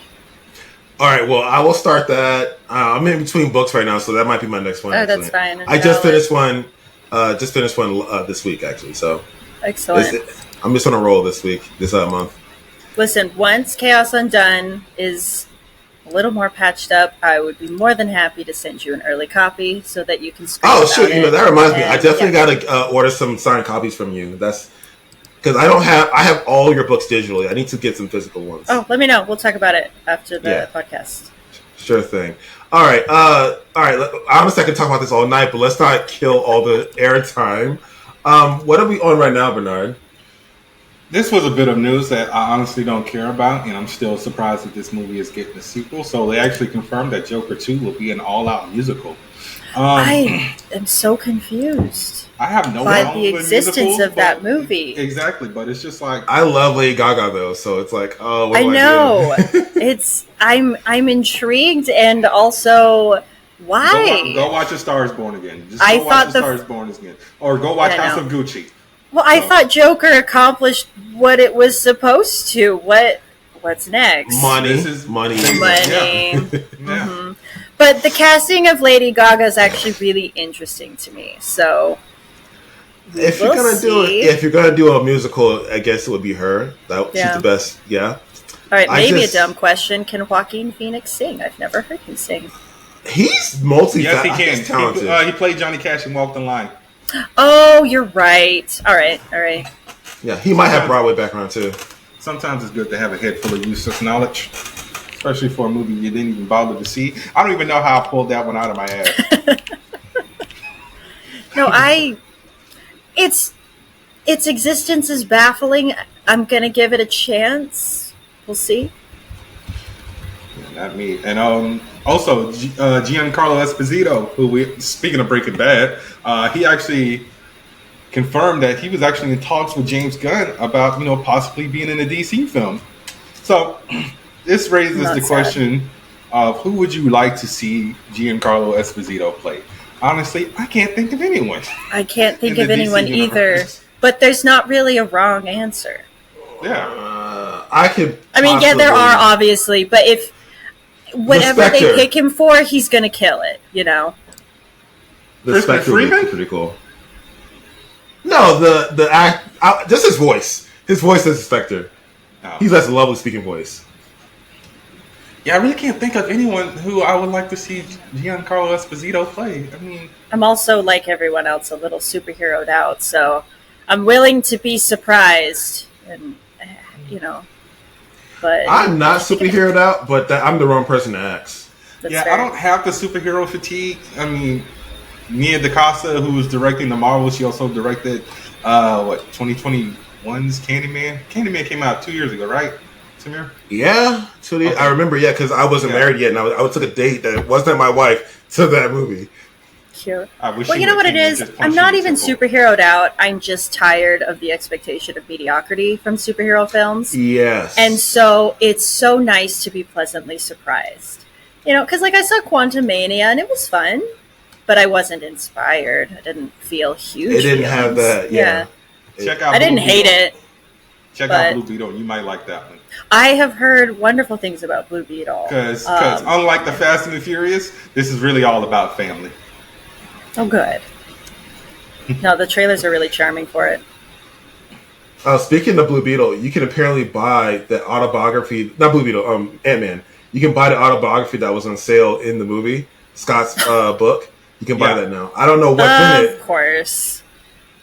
All right, well, I will start that. I'm in between books right now, so that might be my next one. Oh, that's fine. I just finished one. This week, actually. So excellent. I'm just on a roll this month. Listen, once Chaos Undone is a little more patched up, I would be more than happy to send you an early copy so that you can. Oh, shoot! That reminds me. I definitely got to order some signed copies from you. That's. Because I have all your books digitally. I need to get some physical ones. Oh, let me know. We'll talk about it after the podcast. Sure thing. All right. Honestly, I can talk about this all night, but let's not kill all the airtime. What are we on right now, Bernard? This was a bit of news that I honestly don't care about, and I'm still surprised that this movie is getting a sequel. So they actually confirmed that Joker 2 will be an all-out musical. I am so confused. I have no by problem the with existence musicals, of that movie. Exactly, but it's just like I love Lady Gaga though, so it's like, oh, what I do know. do? It's I'm intrigued and also why? go watch A Star Is Born again. Just I go thought watch A Star Is Born again, or go watch House of Gucci. Well, I thought Joker accomplished what it was supposed to. What's next? Money. Money. Yeah. Mm-hmm. But the casting of Lady Gaga is actually really interesting to me. So if you're gonna do a musical, I guess it would be her. She's the best. Yeah. All right, maybe a dumb question: can Joaquin Phoenix sing? I've never heard him sing. He's multi. Yes, he can. He's talented. He played Johnny Cash in Walk the Line. Oh, you're right. All right. Yeah, he might have Broadway background too. Sometimes it's good to have a head full of useless knowledge, especially for a movie you didn't even bother to see. I don't even know how I pulled that one out of my ass. No, its existence is baffling. I'm gonna give it a chance. We'll see. Yeah, not me. And also Giancarlo Esposito, speaking of Breaking Bad, he actually confirmed that he was actually in talks with James Gunn about possibly being in a DC film. So this raises the question of who would you like to see Giancarlo Esposito play? Honestly, I can't think of anyone. I can't think of anyone either. But there's not really a wrong answer. Yeah. I mean, yeah, there are obviously, but if whatever they pick him for, he's gonna kill it. The Spectre would be pretty cool. No, the act, just his voice. His voice as a Spectre. Oh. He has a lovely speaking voice. Yeah, I really can't think of anyone who I would like to see Giancarlo Esposito play. I mean, I'm also, like everyone else, a little superheroed out, so I'm willing to be surprised, and but I'm not superheroed out, but I'm the wrong person to ask. Fair. I don't have the superhero fatigue. I mean, Nia DaCosta, who was directing the Marvel, she also directed 2021's Candyman. Candyman came out 2 years ago, right? Samir? Yeah, okay. I remember. Yeah, because I wasn't married yet, and I took a date that wasn't my wife to that movie. Cute. Well, you know what it is? I'm not even superheroed out. I'm just tired of the expectation of mediocrity from superhero films. Yes. And so it's so nice to be pleasantly surprised. Because I saw Quantumania and it was fun, but I wasn't inspired. I didn't feel huge. It didn't have that. Yeah. Check out. I didn't hate it. Check out Blue Beetle. You might like that one. I have heard wonderful things about Blue Beetle. Because unlike the Fast and the Furious, this is really all about family. Oh, good. No, the trailers are really charming for it. Speaking of Blue Beetle, you can apparently buy the autobiography. Not Blue Beetle. Ant-Man. You can buy the autobiography that was on sale in the movie, Scott's book. You can buy that now. I don't know what's in it. Of course.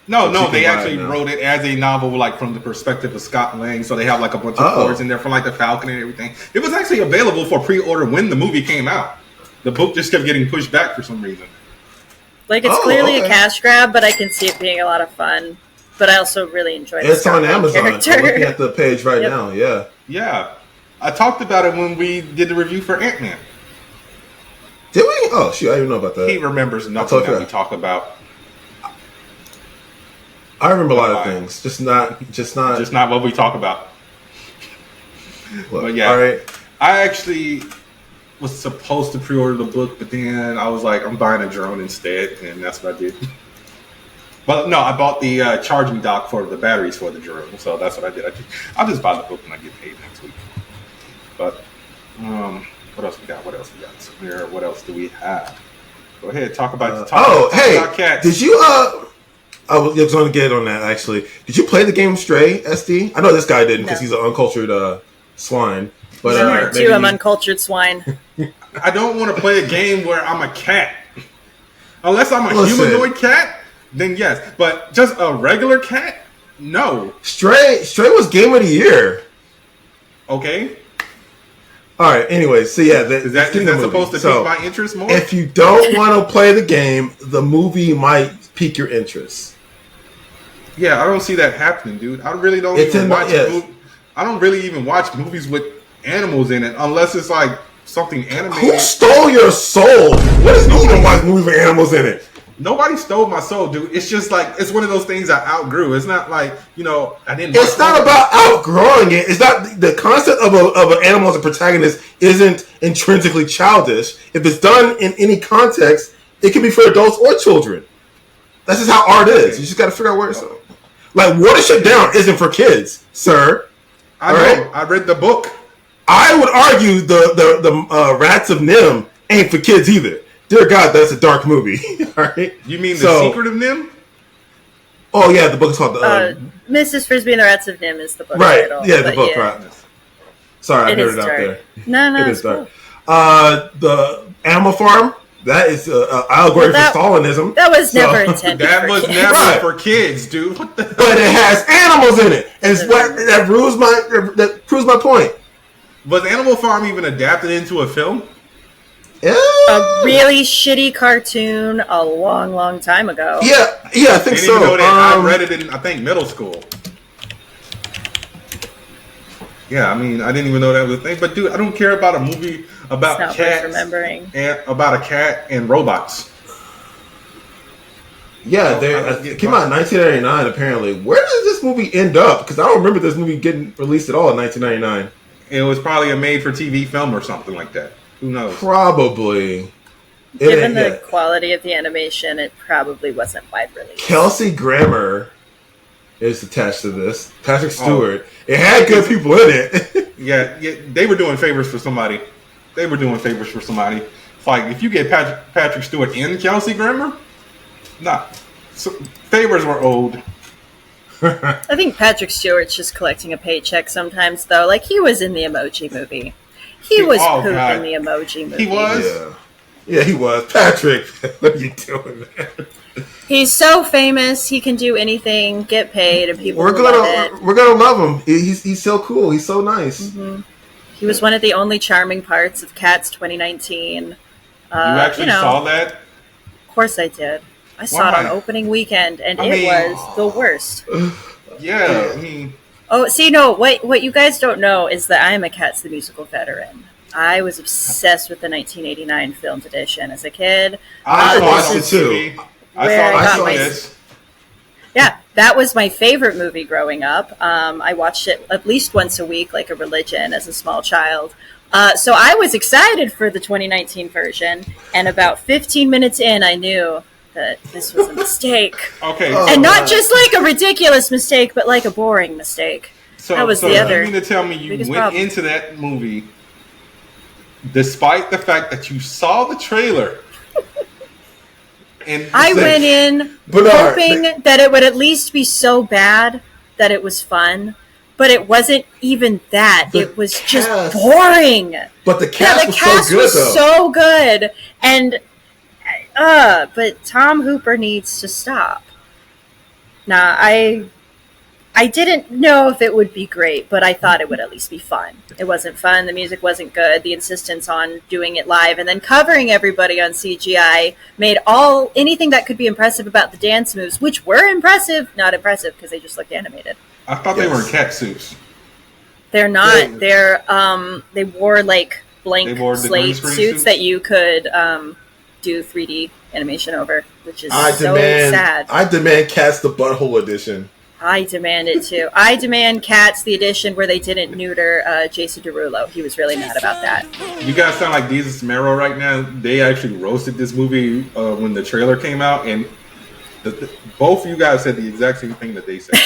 No, they actually wrote it as a novel, from the perspective of Scott Lang. So they have a bunch of chords in there from the Falcon and everything. It was actually available for pre-order when the movie came out. The book just kept getting pushed back for some reason. It's clearly a cash grab, but I can see it being a lot of fun. But I also really enjoy the It's on Amazon. I'm looking at the page right now. Yeah. Yeah. I talked about it when we did the review for Ant-Man. Did we? Oh, shoot. I didn't know about that. He remembers nothing that we talk about. I remember a lot of things. Just not what we talk about. Well, but yeah. All right. I actually was supposed to pre-order the book, but then I was like, I'm buying a drone instead, and that's what I did. But no, I bought the charging dock for the batteries for the drone, so that's what I did. I'll just buy the book when I get paid next week. But what else we got? What else do we have? Go ahead, talk about. Talk about cats. Did you? I was going to get on that actually. Did you play the game Stray, SD? I know this guy didn't because he's an uncultured swine. But I'm uncultured swine. I don't want to play a game where I'm a cat. Unless I'm a humanoid cat, then yes. But just a regular cat, no. Stray was Game of the Year. Okay. All right. Anyway, so yeah, is that supposed to pique my interest more? If you don't want to play the game, the movie might pique your interest. Yeah, I don't see that happening, dude. I really don't I don't really even watch movies with animals in it unless it's like something animated. Who stole your soul? What is you don't watch movies with animals in it? Nobody stole my soul, dude. It's just like it's one of those things I outgrew. It's not like I didn't. It's not about outgrowing it. It's not the concept of an animal as a protagonist isn't intrinsically childish. If it's done in any context, it can be for adults or children. That's just how art is. You just got to figure out where it's like Watership Down isn't for kids, sir. I know. Right? I read the book. I would argue the Rats of Nim ain't for kids either. Dear God, that's a dark movie. All right. You mean The Secret of Nim? Oh yeah, the book is called Mrs. Frisbee and the Rats of Nim is the book right. title. Yeah, the book. Yeah. Right. Sorry, I heard it out there. No, it is dark. Cool. The Animal Farm. That is allegory for Stalinism. That was never intended. That was never for kids, dude. What the hell? But it has animals in it, and that proves my point. Was Animal Farm even adapted into a film? Yeah. A really shitty cartoon a long, long time ago. Yeah, I think so. Even know that. I read it in, I think, middle school. Yeah, I mean, I didn't even know that was a thing. But dude, I don't care about a movie about cats and about a cat and robots. Yeah, it came out in 1999. Apparently, where does this movie end up? Because I don't remember this movie getting released at all in 1999. It was probably a made-for-TV film or something like that. Who knows? Probably. Given the quality of the animation, it probably wasn't wide release. Kelsey Grammer is attached to this. Patrick Stewart. It had good people in it. yeah, they were doing favors for somebody. It's like, if you get Patrick Stewart and Kelsey Grammer, favors were owed. I think Patrick Stewart's just collecting a paycheck sometimes, though. Like, he was in the Emoji Movie. He was poop in the Emoji Movie. He was? Yeah, he was. Patrick, what are you doing, man? He's so famous. He can do anything, get paid, and people love it. We're gonna love him. He's so cool. He's so nice. Mm-hmm. He was one of the only charming parts of Cats 2019. You actually saw that? Of course I did. I saw it on opening weekend, and it was the worst. Yeah, I mean... Oh, see, no, what you guys don't know is that I am a Cats the Musical veteran. I was obsessed with the 1989 filmed edition as a kid. I watched it too. I saw this. Yeah, that was my favorite movie growing up. I watched it at least once a week, like a religion, as a small child. So I was excited for the 2019 version, and about 15 minutes in, I knew that this was a mistake. Okay. And not just like a ridiculous mistake, but like a boring mistake. So, that was the other. You mean to tell me you went into that movie despite the fact that you saw the trailer? And I went in hoping that it would at least be so bad that it was fun. But it wasn't even that. It was just boring. But the cast was so good. And but Tom Hooper needs to stop. Nah, I didn't know if it would be great, but I thought it would at least be fun. It wasn't fun. The music wasn't good. The insistence on doing it live and then covering everybody on CGI made anything that could be impressive about the dance moves, which were impressive, not impressive because they just looked animated. I thought they were cat suits. They're not. They wore like blank slate suits that you could do 3D animation over, which is sad. I demand Cats the Butthole edition. I demand it too. I demand Cats the edition where they didn't neuter Jason Derulo. He was really mad about that. You guys sound like Jesus Mero right now. They actually roasted this movie when the trailer came out, and both of you guys said the exact same thing that they said.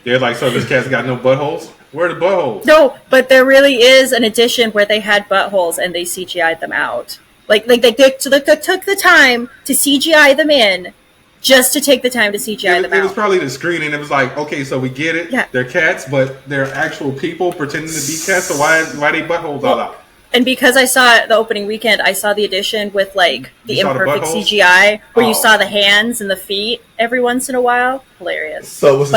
They're like, so this cat's got no buttholes? Where are the buttholes? No, but there really is an edition where they had buttholes and they CGI'd them out. Like they took the time to CGI them in just to take the time to CGI them out. It was probably the screening. It was like, okay, so we get it. Yeah. They're cats, but they're actual people pretending to be cats, so why they buttholes all out? And because I saw it the opening weekend, I saw the edition with like the imperfect CGI where you saw the hands and the feet every once in a while. Hilarious. It was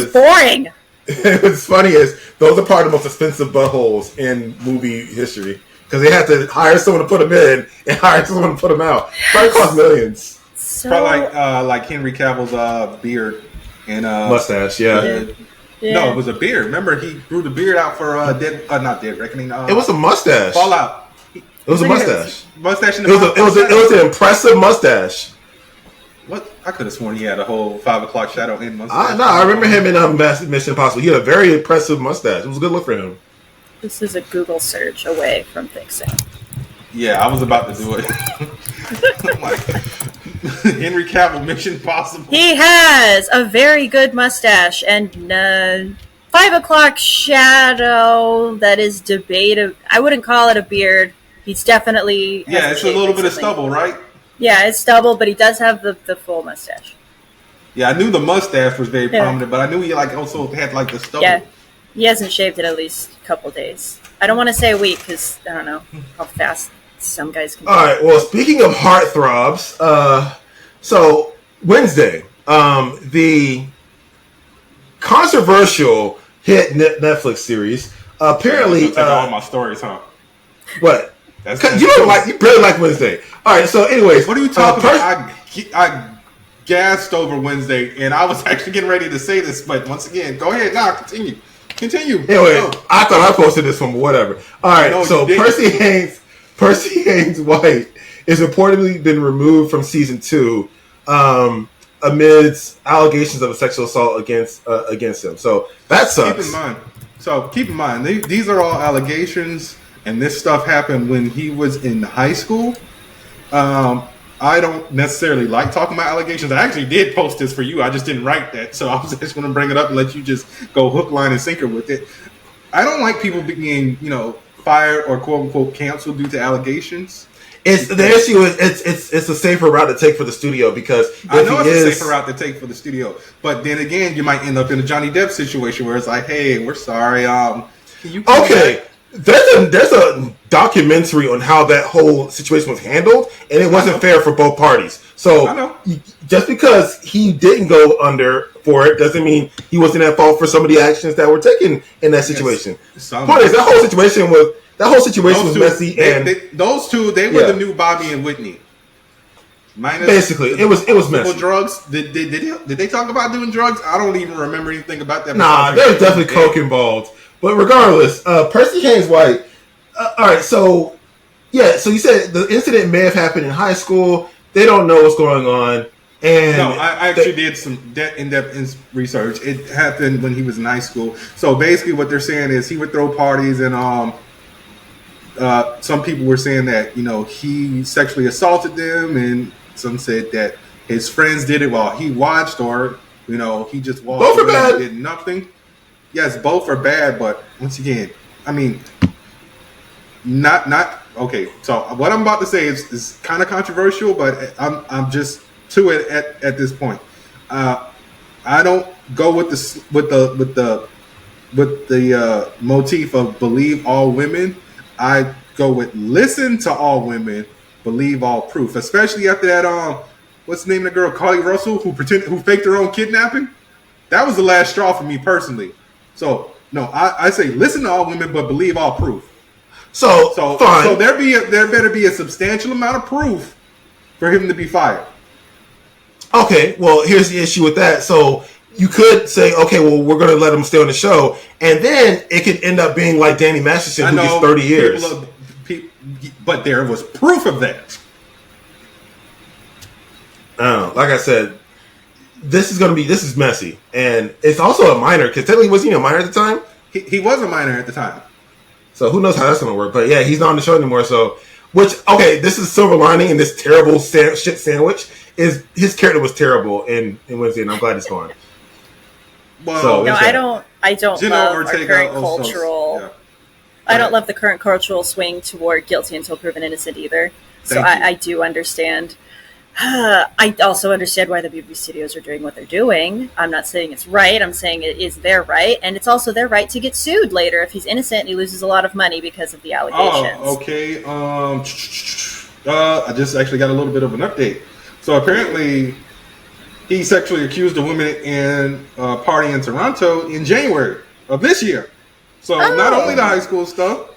boring. What's funny is those are part of the most expensive buttholes in movie history because they had to hire someone to put them in and hire someone to put them out. Probably cost millions. So Probably like Henry Cavill's beard and mustache. Yeah. yeah. No, it was a beard. Remember, he grew the beard out for not Dead Reckoning. It was a mustache. Fallout. It was a mustache. Mustache in the It was an impressive mustache. What? I could have sworn he had a whole 5 o'clock shadow in mustache. No, I remember him in Mission Impossible. He had a very impressive mustache. It was a good look for him. This is a Google search away from fixing. Yeah, I was about to do it. I'm like, Henry Cavill, Mission Impossible. He has a very good mustache and 5 o'clock shadow that is debatable. I wouldn't call it a beard. He's definitely it's a little bit of stubble, right? Yeah, it's stubble, but he does have the full mustache. Yeah, I knew the mustache was very prominent, but I knew he also had the stubble. Yeah, he hasn't shaved in at least a couple days. I don't want to say a week because I don't know how fast some guys can. All right. Well, speaking of heartthrobs, so Wednesday, the controversial hit Netflix series apparently. Take all my stories, huh? What? You barely like Wednesday. All right. So, anyways, what are you talking about? I gassed over Wednesday, and I was actually getting ready to say this, but once again, go ahead. Now, continue. Anyway, I thought I posted this one, but whatever. All right. No, so Percy Hynes White is reportedly been removed from season 2 amidst allegations of a sexual assault against him. So that sucks. Keep in mind, these are all allegations. And this stuff happened when he was in high school. I don't necessarily like talking about allegations. I actually did post this for you. I just didn't write that. So I was just going to bring it up and let you just go hook, line, and sinker with it. I don't like people being, fired or quote unquote canceled due to allegations. The issue is it's a safer route to take for the studio because I know it's a safer route to take for the studio. But then again, you might end up in a Johnny Depp situation where it's like, hey, we're sorry. Can you come back? There's a documentary on how that whole situation was handled, and it wasn't fair for both parties. So just because he didn't go under for it doesn't mean he wasn't at fault for some of the actions that were taken in that situation. Point is, that whole situation was messy, those two were the new Bobby and Whitney. Basically, it was messy. Drugs. Did they talk about doing drugs? I don't even remember anything about that. Nah, there was definitely coke involved. But regardless, Percy Hynes White. All right, so you said the incident may have happened in high school. They don't know what's going on. And no, I actually did some in-depth research. It happened when he was in high school. So basically, what they're saying is he would throw parties, and some people were saying that he sexually assaulted them, and some said that his friends did it while he watched, or he just walked away and did nothing. Yes, both are bad, but once again, I mean, not okay. So what I'm about to say is kind of controversial, but I'm just to it at this point. I don't go with the motif of believe all women. I go with listen to all women, believe all proof. Especially after that what's the name of the girl, Carly Russell, who faked her own kidnapping. That was the last straw for me personally. So no, I say listen to all women, but believe all proof. So fine. So there better be a substantial amount of proof for him to be fired. Okay, well here's the issue with that. So you could say, okay, well we're going to let him stay on the show, and then it could end up being like Danny Masterson, who gets 30 years. But there was proof of that. I don't know. Like I said. This is messy, and it's also a minor because technically was he a minor at the time? He was a minor at the time. So who knows how that's going to work? But yeah, he's not on the show anymore. So, this is silver lining in this terrible shit sandwich is his character was terrible in Wednesday, and I'm glad it's gone. Well, no, I don't love our current cultural. Yeah. I don't love the current cultural swing toward guilty until proven innocent either. So I do understand. I also understand why the movie studios are doing what they're doing. I'm not saying it's right. I'm saying it is their right. And it's also their right to get sued later. If he's innocent, he loses a lot of money because of the allegations. Oh, okay. I just actually got a little bit of an update. So apparently, he sexually accused a woman in a party in Toronto in January of this year. So not only the high school stuff,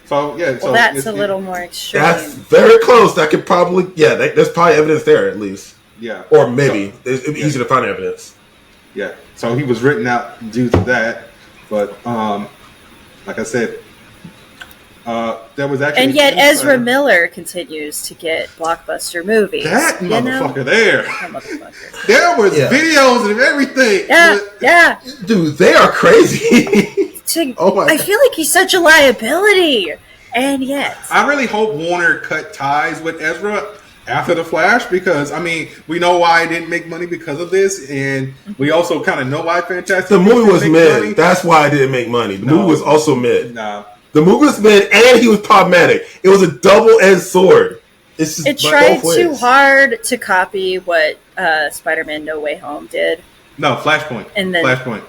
So yeah, Well, that's a little more extreme. That's very close. That could probably there's probably evidence there at least. Yeah, or maybe it'd be easy to find evidence. Yeah, so he was written out due to that, but like I said, there was actually, and yet Ezra Miller continues to get blockbuster movies. That motherfucker there. That motherfucker. There was videos and everything. Yeah. Dude, they are crazy. Oh my! I feel like he's such a liability, and yet I really hope Warner cut ties with Ezra after The Flash, because I mean, we know why it didn't make money because of this, and we also kind of know why Fantastic. The movie was mid. Money. That's why it didn't make money. The movie was also mid. No. The movie was mid, and he was problematic. It was a double-edged sword. It tried too hard to copy what Spider-Man No Way Home did. No, Flashpoint. And then Flashpoint.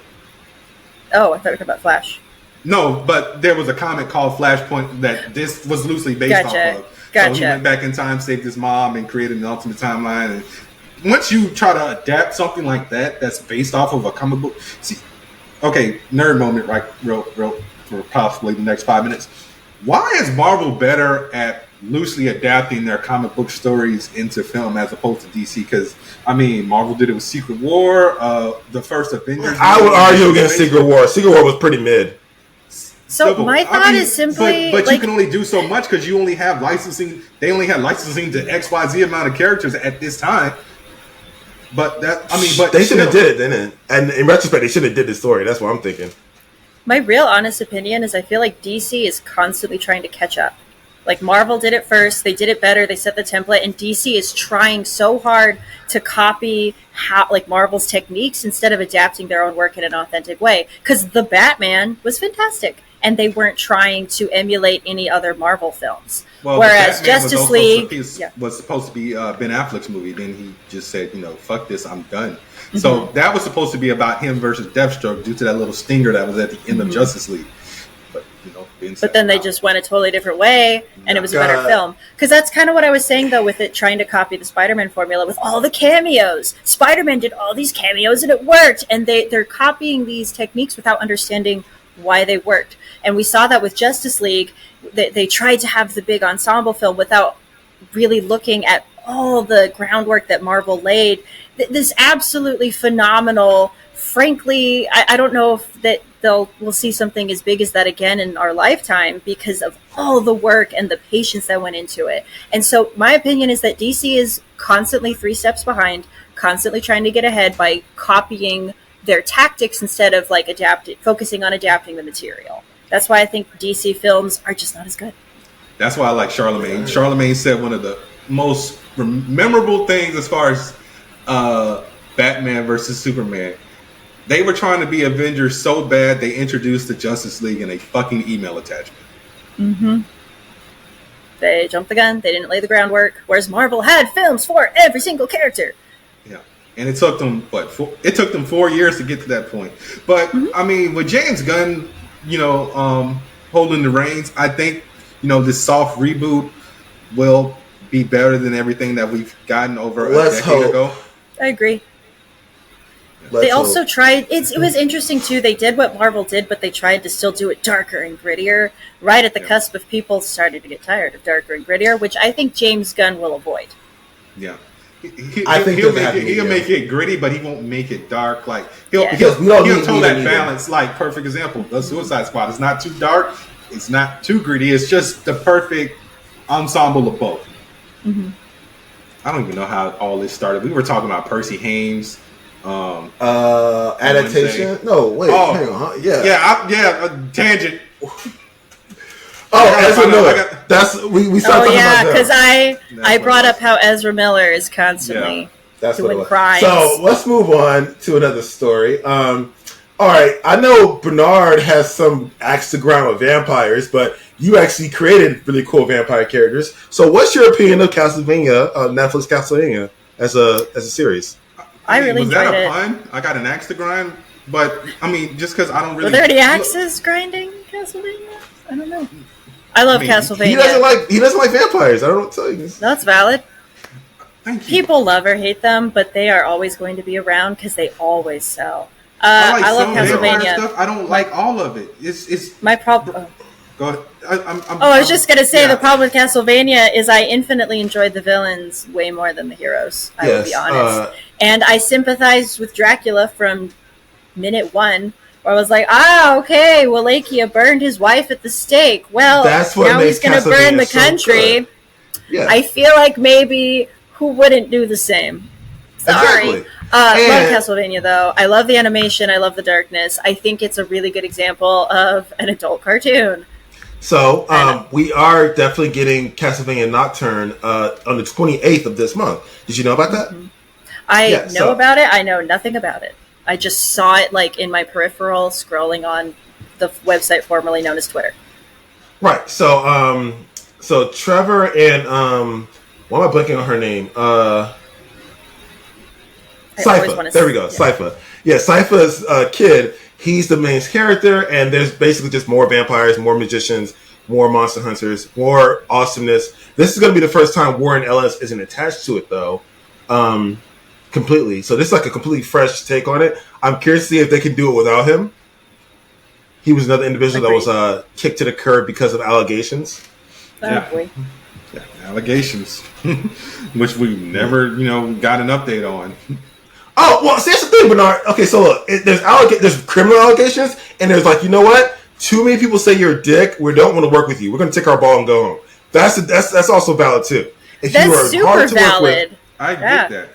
Oh, I thought we were talking about Flash. No, but there was a comic called Flashpoint that this was loosely based off of. Gotcha. So he went back in time, saved his mom, and created an alternate timeline. And once you try to adapt something like that, that's based off of a comic book. See, okay, nerd moment, right? Real, for possibly the next 5 minutes. Why is Marvel better at loosely adapting their comic book stories into film as opposed to DC? Because I mean, Marvel did it with Secret War, the first Avengers. I would argue against Secret War. Secret War was pretty mid. So my thought is simply, but you can only do so much because you only have licensing. They only had licensing to XYZ amount of characters at this time. But they should have did it, didn't it? And in retrospect, they should have did the story. That's what I'm thinking. My real honest opinion is I feel like DC is constantly trying to catch up. Like Marvel did it first, they did it better, they set the template, and DC is trying so hard to copy Marvel's techniques instead of adapting their own work in an authentic way. Because The Batman was fantastic, and they weren't trying to emulate any other Marvel films. Well, whereas Justice League was supposed to be Ben Affleck's movie. Then he just said, fuck this, I'm done. Mm-hmm. So that was supposed to be about him versus Deathstroke due to that little stinger that was at the end of Justice League. But then they just went a totally different way, and it was a better film. Because that's kind of what I was saying, though, with it trying to copy the Spider-Man formula with all the cameos. Spider-Man did all these cameos, and it worked. And they're copying these techniques without understanding why they worked. And we saw that with Justice League. They tried to have the big ensemble film without really looking at all the groundwork that Marvel laid. This absolutely phenomenal, frankly, I don't know if that we'll see something as big as that again in our lifetime because of all the work and the patience that went into it. And so my opinion is that DC is constantly 3 steps behind, constantly trying to get ahead by copying their tactics instead of focusing on adapting the material. That's why I think DC films are just not as good. That's why I like Charlemagne. Charlemagne said one of the most memorable things as far as Batman versus Superman. They were trying to be Avengers so bad they introduced the Justice League in a fucking email attachment. Mm-hmm. They jumped the gun. They didn't lay the groundwork. Whereas Marvel had films for every single character. Yeah, and it took them 4 years to get to that point. But I mean, with James Gunn, holding the reins, I think this soft reboot will be better than everything that we've gotten over a decade ago. I agree. They also tried, it was interesting too, they did what Marvel did, but they tried to still do it darker and grittier, right at the cusp of people starting to get tired of darker and grittier, which I think James Gunn will avoid. Yeah. He'll make it gritty, but he won't make it dark. Like he'll toe that balance. Like perfect example, the Suicide Squad. It's not too dark, it's not too gritty. It's just the perfect ensemble of both. Mm-hmm. I don't even know how all this started. We were talking about Percy Hynes. Adaptation? No, wait, hang on. Tangent. Ezra Miller. We started talking about that. Because I brought up how Ezra Miller is constantly doing crimes. So let's move on to another story. All right, I know Bernard has some axe to grind with vampires, but you actually created really cool vampire characters. So what's your opinion of Castlevania, Netflix Castlevania as a series? I really enjoyed it. Was that a pun? I got an axe to grind, but I mean, just because I don't really. Were there any axes grinding Castlevania? I don't know. I love Castlevania. He doesn't like vampires. I don't know what to tell you. That's valid. Thank you. People love or hate them, but they are always going to be around because they always sell. I love Castlevania. Stuff. I don't like all of it. It's my problem. Go ahead. I was just gonna say the problem with Castlevania is I infinitely enjoyed the villains way more than the heroes. I will be honest, and I sympathized with Dracula from minute one, where I was like, okay, Wallachia burned his wife at the stake. Well, that's what now he's gonna burn the country. Yeah. I feel like maybe who wouldn't do the same? Sorry. Exactly. Love Castlevania, though. I love the animation. I love the darkness. I think it's a really good example of an adult cartoon. So we are definitely getting Castlevania Nocturne on the 28th of this month. Did you know about that? Mm-hmm. I know about it. I know nothing about it. I just saw it like in my peripheral scrolling on the website formerly known as Twitter. Right. So so Trevor and why am I blanking on her name? Sypha. There we go. Yeah. Sypha. Yeah, Sypha's kid. He's the main character, and there's basically just more vampires, more magicians, more monster hunters, more awesomeness. This is going to be the first time Warren Ellis isn't attached to it, though, completely. So this is like a completely fresh take on it. I'm curious to see if they can do it without him. He was another individual that was kicked to the curb because of allegations. Probably. Yeah, allegations, which we never, got an update on. Oh, well, see, that's the thing, Bernard. Okay, so look, there's criminal allegations, and there's like, you know what? Too many people say you're a dick. We don't want to work with you. We're going to take our ball and go home. That's also valid, too. If that's you are super hard to valid. Work with, I get that.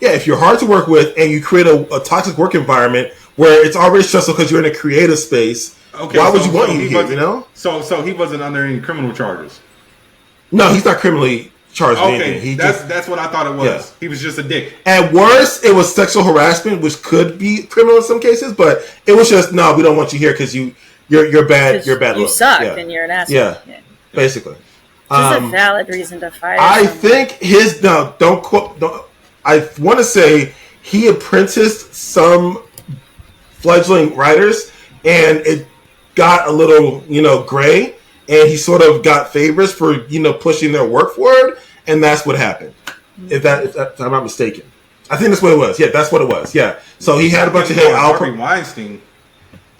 Yeah, if you're hard to work with and you create a toxic work environment where it's already stressful because you're in a creative space, why would you want you here, you know? So he wasn't under any criminal charges? No, he's not criminally charged with anything. He that's what I thought it was. Yeah. He was just a dick. At worst, it was sexual harassment, which could be criminal in some cases, but it was just, no, we don't want you here because you're bad. You're bad. You suck and you're an asshole. Yeah, basically. This is a valid reason to fire I think I want to say he apprenticed some fledgling writers, and it got a little, gray, and he sort of got favors for, pushing their work forward, and that's what happened. If I'm not mistaken. I think that's what it was. Yeah, that's what it was. Yeah. So he had a bunch of Harvey Weinstein.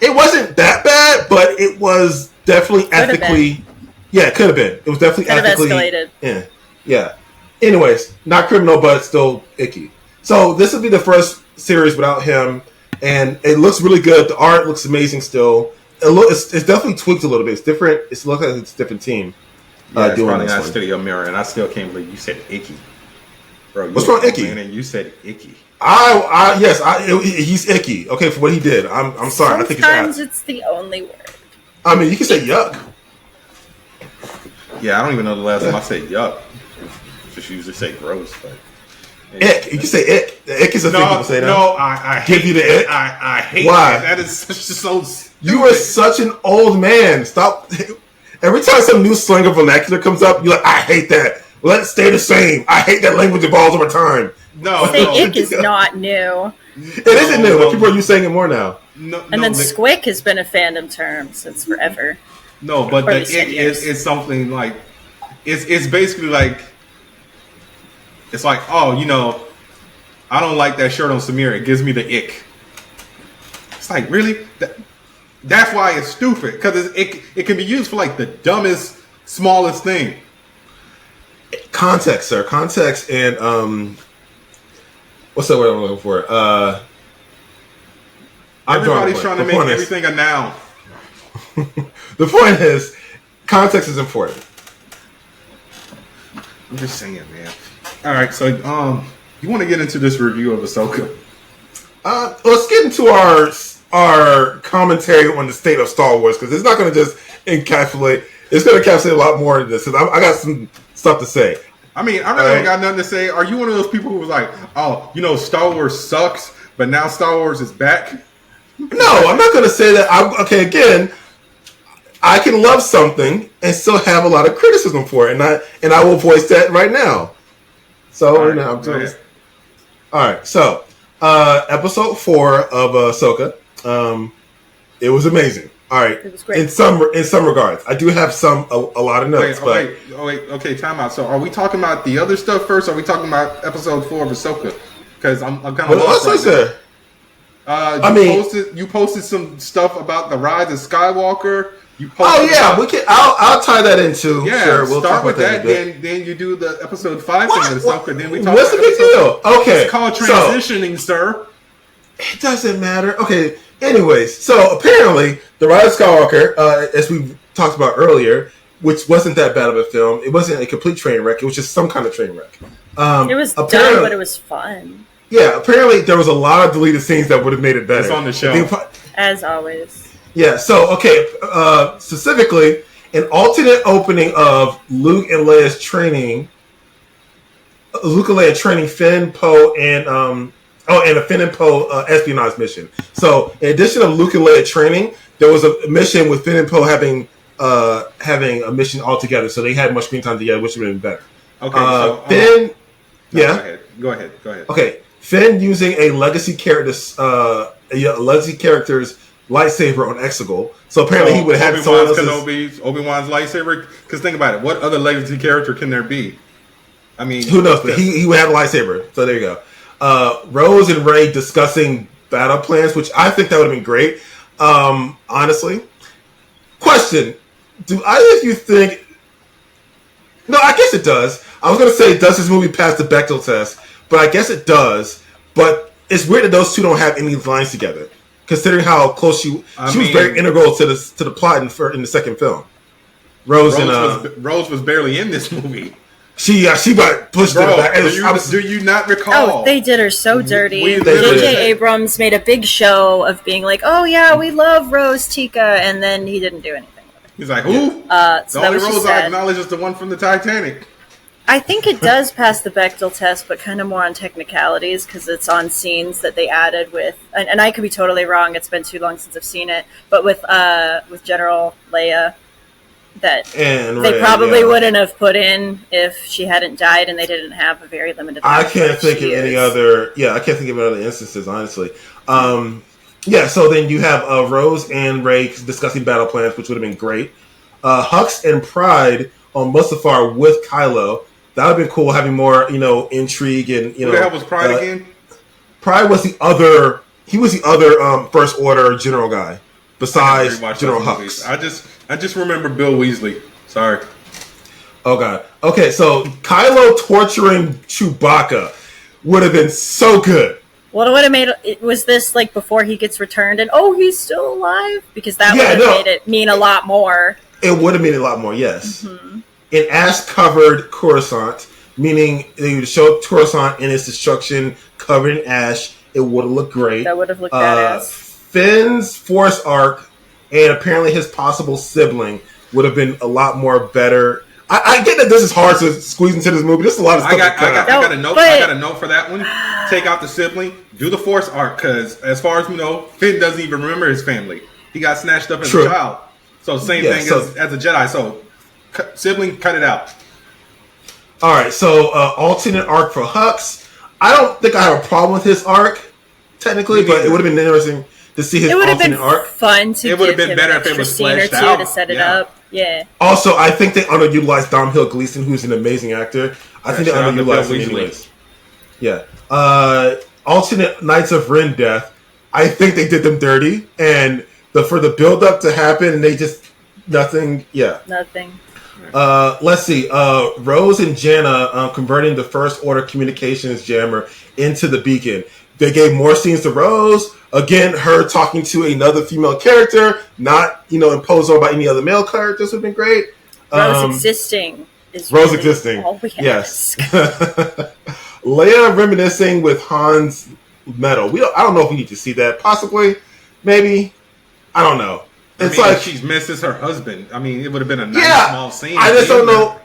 It wasn't that bad, but it was definitely ethically. Yeah, it could have been. It was definitely ethically. Escalated. Yeah. Anyways, not criminal, but still icky. So this will be the first series without him, and it looks really good. The art looks amazing still. It's definitely tweaked a little bit. It's different. It looks like it's a different team. Yeah, it's probably not Studio Mirror, and I still can't believe you said icky. Bro, what's wrong, icky? And you said icky. He's icky. Okay, for what he did. I'm sorry. I think sometimes it's the only word. I mean, you can say yuck. Yeah, I don't even know the last time I said yuck. Just usually say gross, but ick. You can say ick. Ick is a thing people say that. No, I give you the ick. I hate why. That is so stupid. You are such an old man. Stop. Every time some new slang or vernacular comes up, you're like, I hate that. Let it stay the same. I hate that language evolves over time. No, ick is not new. It isn't new, but people are saying it more now. And then squick has been a fandom term since forever. No, but the ick is something like it's basically like it's like, oh, I don't like that shirt on Samira. It gives me the ick. It's like, really? That's why it's stupid, because it can be used for like the dumbest, smallest thing. Context, sir. Context and what's the word I'm looking for? Everybody's trying to make everything a noun. The point is, context is important. I'm just saying, man. All right, so you want to get into this review of Ahsoka? Let's get into our commentary on the state of Star Wars, because it's not going to just encapsulate. It's going to encapsulate a lot more than this. Because I got some stuff to say. I mean, I really don't got nothing to say. Are you one of those people who was like, oh, Star Wars sucks, but now Star Wars is back? No, I'm not going to say that. Again, I can love something and still have a lot of criticism for it, and I will voice that right now. So, I'm doing. All right, so episode 4 of Ahsoka, it was amazing. All right, it was great. In some regards, I do have a lot of notes. Wait, okay, time out. So, are we talking about the other stuff first? Or are we talking about episode 4 of Ahsoka? Because I'm kind of lost right now. You posted some stuff about the Rise of Skywalker. You Oh yeah, we can. I'll tie that into. Yeah, sure, we'll start talk with about that. Then you do the episode 5 thing of Ahsoka. Then we talk. What's the big deal? Okay, it's called transitioning, sir. It doesn't matter. Okay. Anyways, so apparently, the Rise of Skywalker, as we talked about earlier, which wasn't that bad of a film. It wasn't a complete train wreck. It was just some kind of train wreck. It was dumb, but it was fun. Yeah, apparently there was a lot of deleted scenes that would have made it better. It's on the show. As always. Yeah, so, okay, specifically, an alternate opening of Luke and Leia training Finn, Poe, and a Finn and Poe espionage mission. So, in addition of Luke and Leia training, there was a mission with Finn and Poe having a mission all together, so they had much screen time together, which would have been better. Okay, so Finn, Go ahead. Okay, Finn using a legacy character's lightsaber on Exegol. So apparently he would have had someone else's... Obi-Wan's lightsaber. Because think about it, what other legacy character can there be? I mean, who knows? But he would have a lightsaber. So there you go. Rose and Rey discussing battle plans, which I think that would have been great. Honestly, question: do either of you think? No, I guess it does. I was going to say, does this movie pass the Bechdel test? But I guess it does. But it's weird that those two don't have any lines together, considering how close she was very integral to the plot in the second film. Rose was barely in this movie. She got pushed in the back. Do you not recall? Oh, they did her so dirty. J.J. Abrams made a big show of being like, "Oh yeah, we love Rose Tika," and then he didn't do anything. He's like, who? So the only Rose I acknowledge is the one from the Titanic. I think it does pass the Bechdel test, but kind of more on technicalities because it's on scenes that they added with, and I could be totally wrong. It's been too long since I've seen it, but with General Leia, that they probably wouldn't have put in if she hadn't died, and they didn't have a very limited. I can't think of any other. Yeah, I can't think of other instances, honestly. Yeah, so then you have Rose and Rey discussing battle plans, which would have been great. Hux and Pride on Mustafar with Kylo. That would have been cool, having more, intrigue and, Who the hell was Pride again? Pride was the other. He was the other First Order general guy, besides General Hux. I just remember Bill Weasley. Sorry. Oh God. Okay, so Kylo torturing Chewbacca would have been so good. Well, it would have made it. Was this like before he gets returned and he's still alive? Because that would have made it mean a lot more. It would have made a lot more, yes. Mm-hmm. An ash-covered Coruscant, meaning they would show Coruscant in its destruction covered in ash. It would have looked great. That would have looked badass. Finn's Force arc and apparently his possible sibling would have been a lot more better. I get that this is hard to squeeze into this movie. There's a lot of stuff. I got a note for that one. Take out the sibling. Do the Force arc, because as far as we know, Finn doesn't even remember his family. He got snatched up as a child. So same thing as a Jedi. So sibling, cut it out. All right. So alternate arc for Hux. I don't think I have a problem with his arc technically, but it would have been interesting to see his alternate arc. Fun to. It would have been better if it was fleshed out to set it up. Yeah. Also, I think they underutilized Domhnall Gleeson, who's an amazing actor. I think they underutilized him anyways. Yeah. Alternate Knights of Ren death. I think they did them dirty, and for the build up to happen, they just nothing. Yeah. Nothing. Let's see. Rose and Janna converting the First Order communications jammer into the beacon. They gave more scenes to Rose. Again, her talking to another female character, not imposed on by any other male characters would have been great. Rose existing is Rose really existing. All we yes. Leia reminiscing with Han's medal. I don't know if we need to see that. Possibly, maybe. I don't know. It's like she misses her husband. I mean, it would have been a nice small scene. I just don't know.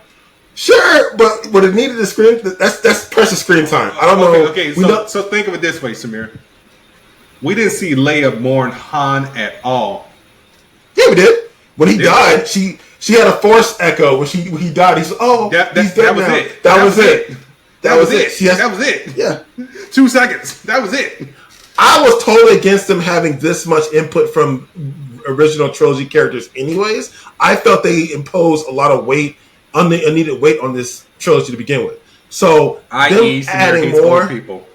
Sure, but would it needed the screen? That's precious screen time. I don't know. Okay, so think of it this way, Samir. We didn't see Leia mourn Han at all. Yeah, we did. When he died, she had a Force echo when he died. He's he's dead now. That was it. That was it. That was it. Yeah. 2 seconds. That was it. I was totally against them having this much input from original trilogy characters anyways. I felt they imposed a lot of weight, unneeded weight on this trilogy to begin with. So them adding more people.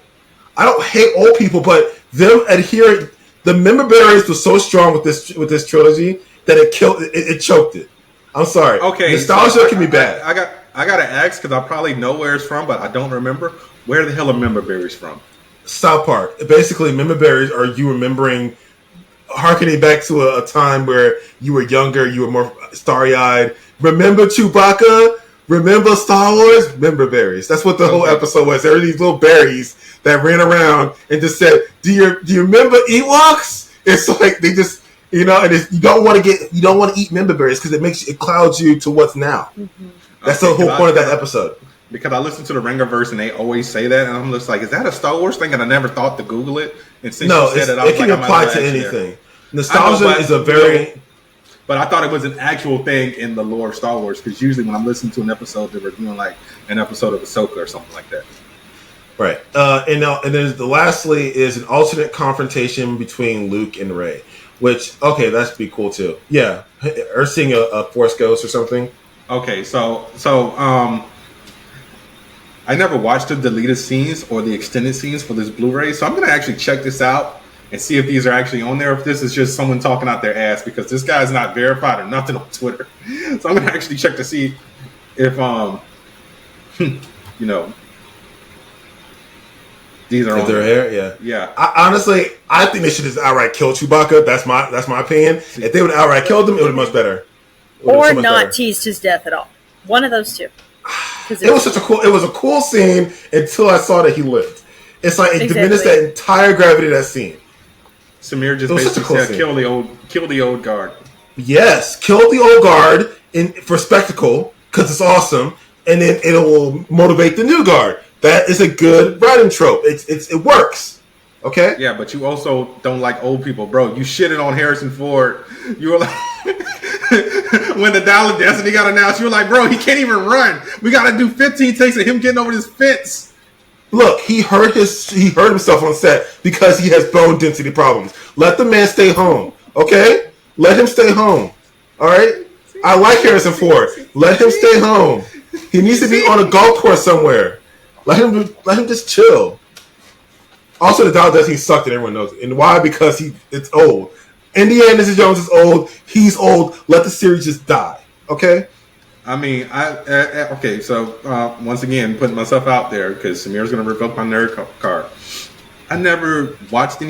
I don't hate old people, but them adhering, the member barriers were so strong with this trilogy, that it killed. It choked it. I'm sorry. Okay, nostalgia so can be bad. I got to ask because I probably know where it's from, but I don't remember. Where the hell are member berries from? South Park. Basically, member berries are you remembering, harkening back to a time where you were younger, you were more starry-eyed. Remember Chewbacca? Remember Star Wars? Member berries. That's what the whole episode was. There were these little berries that ran around and just said, "Do you remember Ewoks?" It's like they just, and you don't want to eat member berries because it clouds you to what's now. Mm-hmm. That's the whole point of that episode. Because I listen to the Ringerverse and they always say that, and I'm just like, is that a Star Wars thing? And I never thought to Google it. And since you said it, I was it can like, apply to anything. Nostalgia is a very... But I thought it was an actual thing in the lore of Star Wars, because usually when I'm listening to an episode, they were doing like an episode of Ahsoka or something like that. Right. And then lastly is an alternate confrontation between Luke and Rey, which, okay, that'd be cool too. Yeah. Or seeing a Force Ghost or something. Okay, so I never watched the deleted scenes or the extended scenes for this Blu-ray, so I'm going to actually check this out and see if these are actually on there, if this is just someone talking out their ass, because this guy's not verified or nothing on Twitter. So I'm going to actually check to see if, these are on their hair. Yeah. Yeah. Honestly, I think they should just outright kill Chewbacca. That's my opinion. If they would outright killed him, it would have been much better. Or so not teased his death at all. One of those two. It was a cool scene until I saw that he lived. It's like it diminished that entire gravity of that scene. Samir just basically said, kill the old guard. Yes, kill the old guard for spectacle, because it's awesome, and then it will motivate the new guard. That is a good writing trope. It works. Okay? Yeah, but you also don't like old people, bro. You shitted on Harrison Ford. You were like, when the Dial of Destiny got announced, you were like, bro, he can't even run. We got to do 15 takes of him getting over this fence. Look, he hurt himself on set because he has bone density problems. Let the man stay home, okay? Let him stay home, all right? I like Harrison Ford. Let him stay home. He needs to be on a golf course somewhere. Let him just chill. Also, the Dial of Destiny sucked, and everyone knows it. And why? Because it's old. Indiana Jones is old. He's old. Let the series just die, okay? I mean, okay, so once again, putting myself out there, because Samir's going to revoke my nerd card. I never watched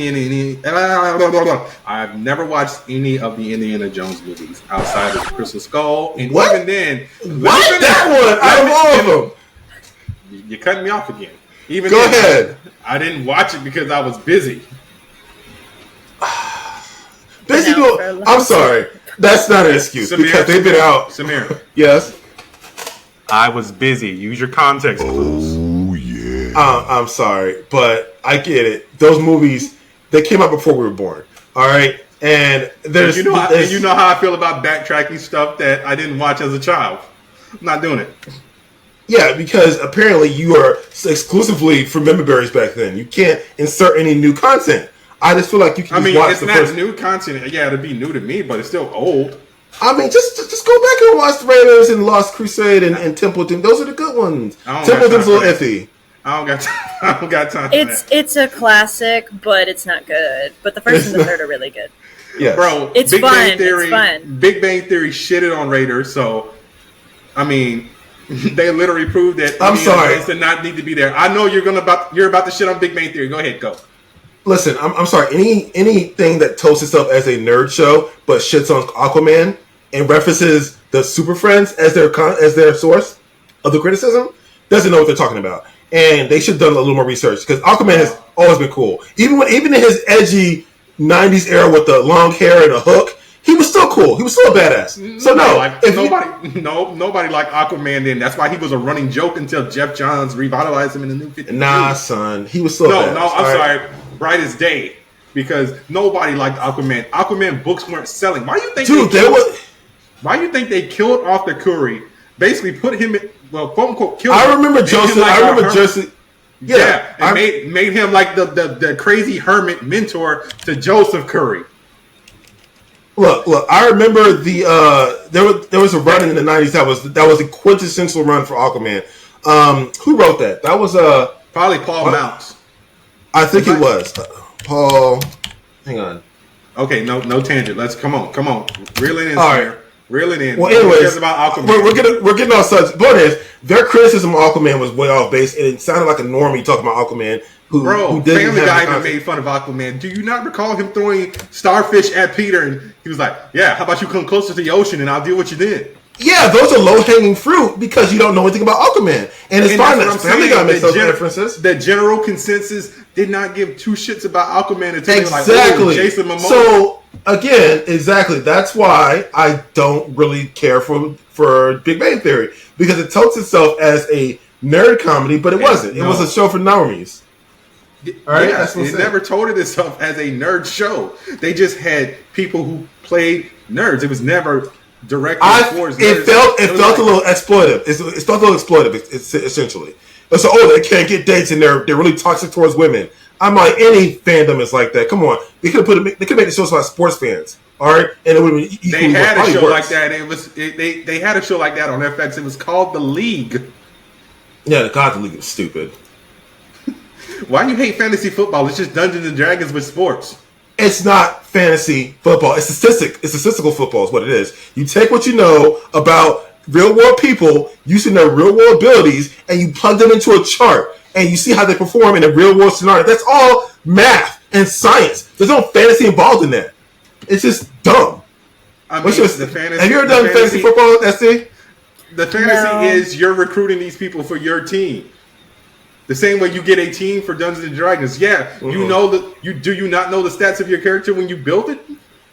I've never watched any of the Indiana Jones movies outside of the Crystal Skull. And what? Even then... What? That one? Out of all of them? You're cutting me off again. Go ahead. I didn't watch it because I was busy. Busy doing... I'm sorry. That's not an excuse, because they've been out. Samir. Yes? I was busy. Use your context clues. Oh, yeah. I'm sorry, but I get it. Those movies, they came out before we were born. All right? And there's... You know how I feel about backtracking stuff that I didn't watch as a child. I'm not doing it. Yeah, because apparently you are exclusively for member berries back then. You can't insert any new content. I just feel like you can just watch it's not new content. Yeah, it'd be new to me, but it's still old. I mean, just go back and watch the Raiders and Lost Crusade and Templeton. Those are the good ones. Templeton's a little iffy. I don't got time for that. It's a classic, but it's not good. But the first and the third are really good. Yeah, bro. It's fun. It's fun. Big Bang Theory shitted on Raiders, so I mean, they literally proved that. I'm sorry, did not need to be there. I know you're about to shit on Big Bang Theory. Go ahead, go. Listen, I'm sorry. Anything that toasts itself as a nerd show but shits on Aquaman and references the Super Friends as their source of the criticism doesn't know what they're talking about, and they should have done a little more research, because Aquaman has always been cool. Even in his edgy '90s era with the long hair and a hook, he was still cool. He was still a badass. So nobody liked Aquaman then. That's why he was a running joke until Jeff Johns revitalized him in the New 52. Nah, son, he was still a badass. I'm sorry. Bright as day, because nobody liked Aquaman. Aquaman books weren't selling. Why do you think? Why do you think they killed Arthur Curry? Basically, put him in, quote unquote, killed him. I remember Joseph. Yeah, and made him like the crazy hermit mentor to Joseph Curry. Look! I remember there was a run in the '90s that was a quintessential run for Aquaman. Who wrote that? That was probably Paul Mounts. I think it was Paul. Hang on. Okay, no tangent. Let's come on. Reel it in, All Samir. right. Reel it in. Well, anyways, about Aquaman. we're getting off subject. But their criticism of Aquaman was way off base, and it sounded like a normie talking about Aquaman who didn't Family have Guy the even made fun of Aquaman. Do you not recall him throwing starfish at Peter, and he was like, "Yeah, how about you come closer to the ocean, and I'll deal with you then." Yeah, those are low hanging fruit because you don't know anything about Aquaman, and it's fine that Family Guy makes those references. The general consensus did not give two shits about Aquaman until Exactly. they were like, "Oh, Jason Momoa." So again, exactly. That's why I don't really care for Big Bang Theory because it touts itself as a nerd comedy, but it wasn't. It was a show for normies. All right, yeah, it never told itself as a nerd show. They just had people who played nerds. It was never directed towards nerds. It felt a little exploitive. It felt a little exploitive, essentially. So, they can't get dates, and they're really toxic towards women. I'm like, any fandom is like that. Come on, they could made the show about sports fans. All right, and it would have been. They had a show like that. They had a show like that on FX. It was called The League. Yeah, God, The League was stupid. Why do you hate fantasy football? It's just Dungeons and Dragons with sports. It's not fantasy football. It's statistical football is what it is. You take what you know about real world people using their real world abilities and you plug them into a chart and you see how they perform in a real world scenario. That's all math and science. There's no fantasy involved in that. It's just dumb. I mean, have you ever done fantasy football, SD? The fantasy is you're recruiting these people for your team. The same way you get a team for Dungeons and Dragons. Yeah, you know do you not know the stats of your character when you build it?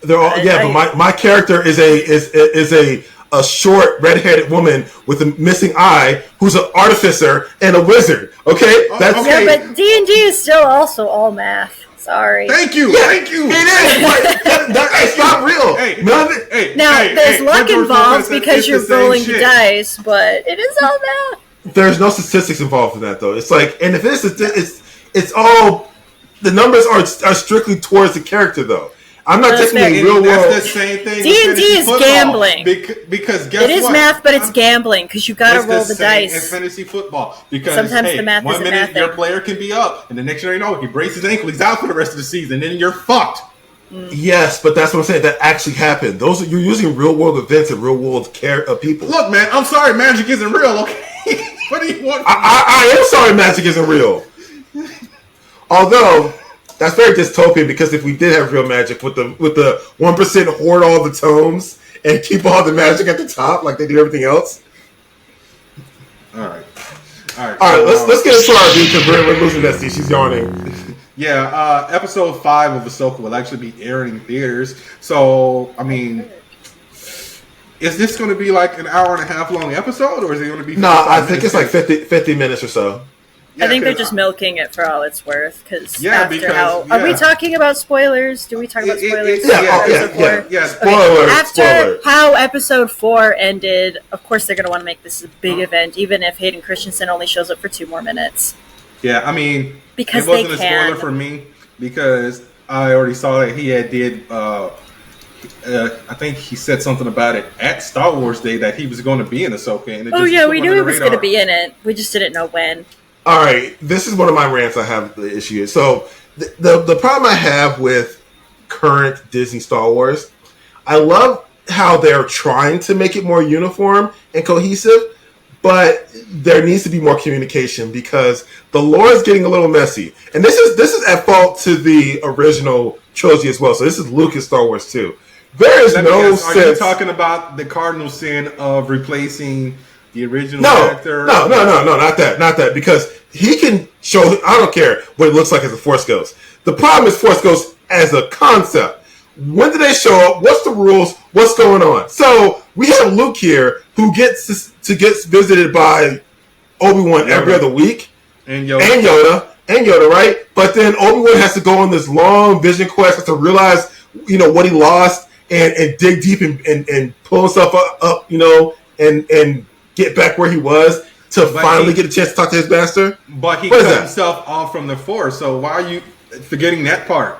They're all but my character is a short red-headed woman with a missing eye who's an artificer and a wizard. Okay, but D&D is still also all math. Sorry. Thank you. It is. It's not real. There's luck involved because you're rolling the dice, but it is all math. There's no statistics involved in that, though. It's like, and if it's all the numbers are strictly towards the character, though. I'm not taking the real world. That's the same thing. D&D is gambling because guess it is what? math, but it's gambling because you got to roll the dice. It's fantasy football because sometimes the math one isn't minute mathing. your player can be up, and the next year you know he breaks his ankle, he's out for the rest of the season, then you're fucked. Yes, but that's what I'm saying. That actually happened. You're using real world events and real world people. Look, man, I'm sorry, magic isn't real. Okay. What do you want? I am sorry magic isn't real. Although, that's very dystopian because if we did have real magic with the 1% hoard all the tomes and keep all the magic at the top like they do everything else. All right. Let's get into our review because we're losing Destiny. She's yawning. Yeah, episode 5 of Ahsoka will actually be airing in theaters. So, I mean, is this going to be like an hour and a half long episode, or is it going to be? No, I think it's like 50 minutes or so. Yeah, I think they're just milking it for all it's worth. Are we talking about spoilers? Do we talk about spoilers? Yeah. After how episode 4 ended, of course they're going to want to make this a big event, even if Hayden Christensen only shows up for 2 more minutes. Yeah, I mean, because it wasn't a spoiler for me because I already saw that he did. I think he said something about it at Star Wars Day that he was going to be in Ahsoka. And we knew he was going to be in it. We just didn't know when. All right, this is one of my rants I have the issue. So the problem I have with current Disney Star Wars, I love how they're trying to make it more uniform and cohesive, but there needs to be more communication because the lore is getting a little messy. And this is at fault to the original trilogy as well. So this is Lucas Star Wars too. There is no sense. Are you talking about the cardinal sin of replacing the original actor? No, not that. Because he can show. I don't care what it looks like as a Force Ghost. The problem is Force Ghost as a concept. When do they show up? What's the rules? What's going on? So we have Luke here who gets visited by Obi-Wan every other week, and Yoda, right? But then Obi-Wan has to go on this long vision quest to realize, what he lost and dig deep and pull himself up, and get back where he was to finally get a chance to talk to his master. But he cut himself off from the Force, so why are you forgetting that part?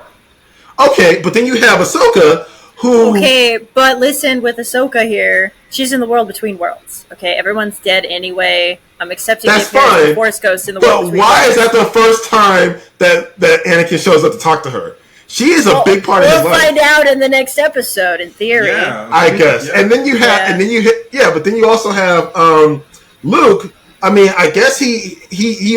Okay, but then you have Ahsoka, who... Okay, but listen, with Ahsoka here, she's in the world between worlds. Okay, everyone's dead anyway. I'm accepting the appearance of Force Ghost in the world between worlds. But why is that the first time that Anakin shows up to talk to her? She is a big part of his life. We'll find out in the next episode, in theory. Yeah. I guess. Yeah. And then you have, but then you also have Luke. I mean, I guess he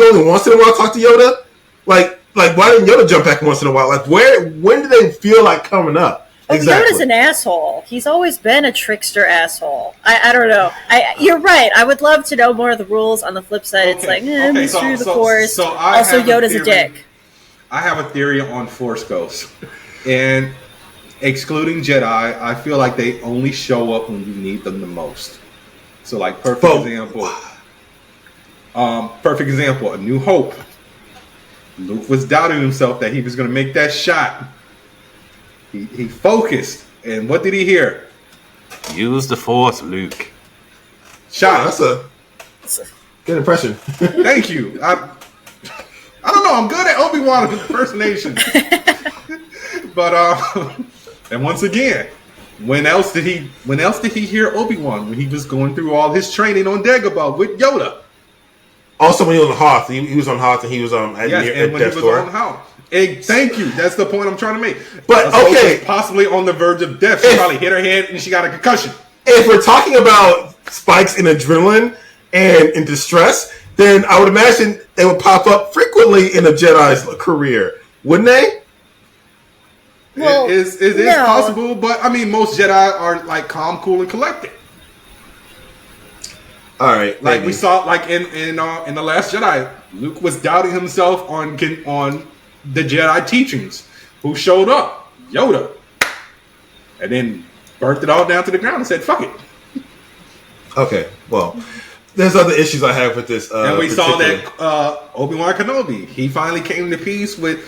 only once in a while talk to Yoda. Like why didn't Yoda jump back once in a while? Like when do they feel like coming up? Oh, Exactly. Yoda's an asshole. He's always been a trickster asshole. I don't know. You're right. I would love to know more of the rules. On the flip side, it's like, mystery of the Force. Also, Yoda's a dick. I have a theory on Force ghosts. And excluding Jedi, I feel like they only show up when you need them the most. So, like, perfect example, A New Hope. Luke was doubting himself that he was going to make that shot. He focused, and what did he hear? Use the Force, Luke. Shot. Oh, that's a good impression. Thank you. I don't know. I'm good at Obi-Wan impersonation. But and once again, when else did he hear Obi-Wan when he was going through all his training on Dagobah with Yoda? Also, when he was on Hoth, he was on Hoth, and he was at when Death's he was Door. on Hoth. Thank you. That's the point I'm trying to make. But okay, possibly on the verge of death. She probably hit her head and she got a concussion. If we're talking about spikes in adrenaline and in distress, then I would imagine they would pop up frequently in a Jedi's career, wouldn't they? Well, it is possible, but I mean, most Jedi are like calm, cool, and collected. All right, like we saw, like in the Last Jedi, Luke was doubting himself on the Jedi teachings. Who showed up? Yoda, and then burnt it all down to the ground and said, "Fuck it." Okay, well, there's other issues I have with this. And we saw that Obi-Wan Kenobi, he finally came to peace with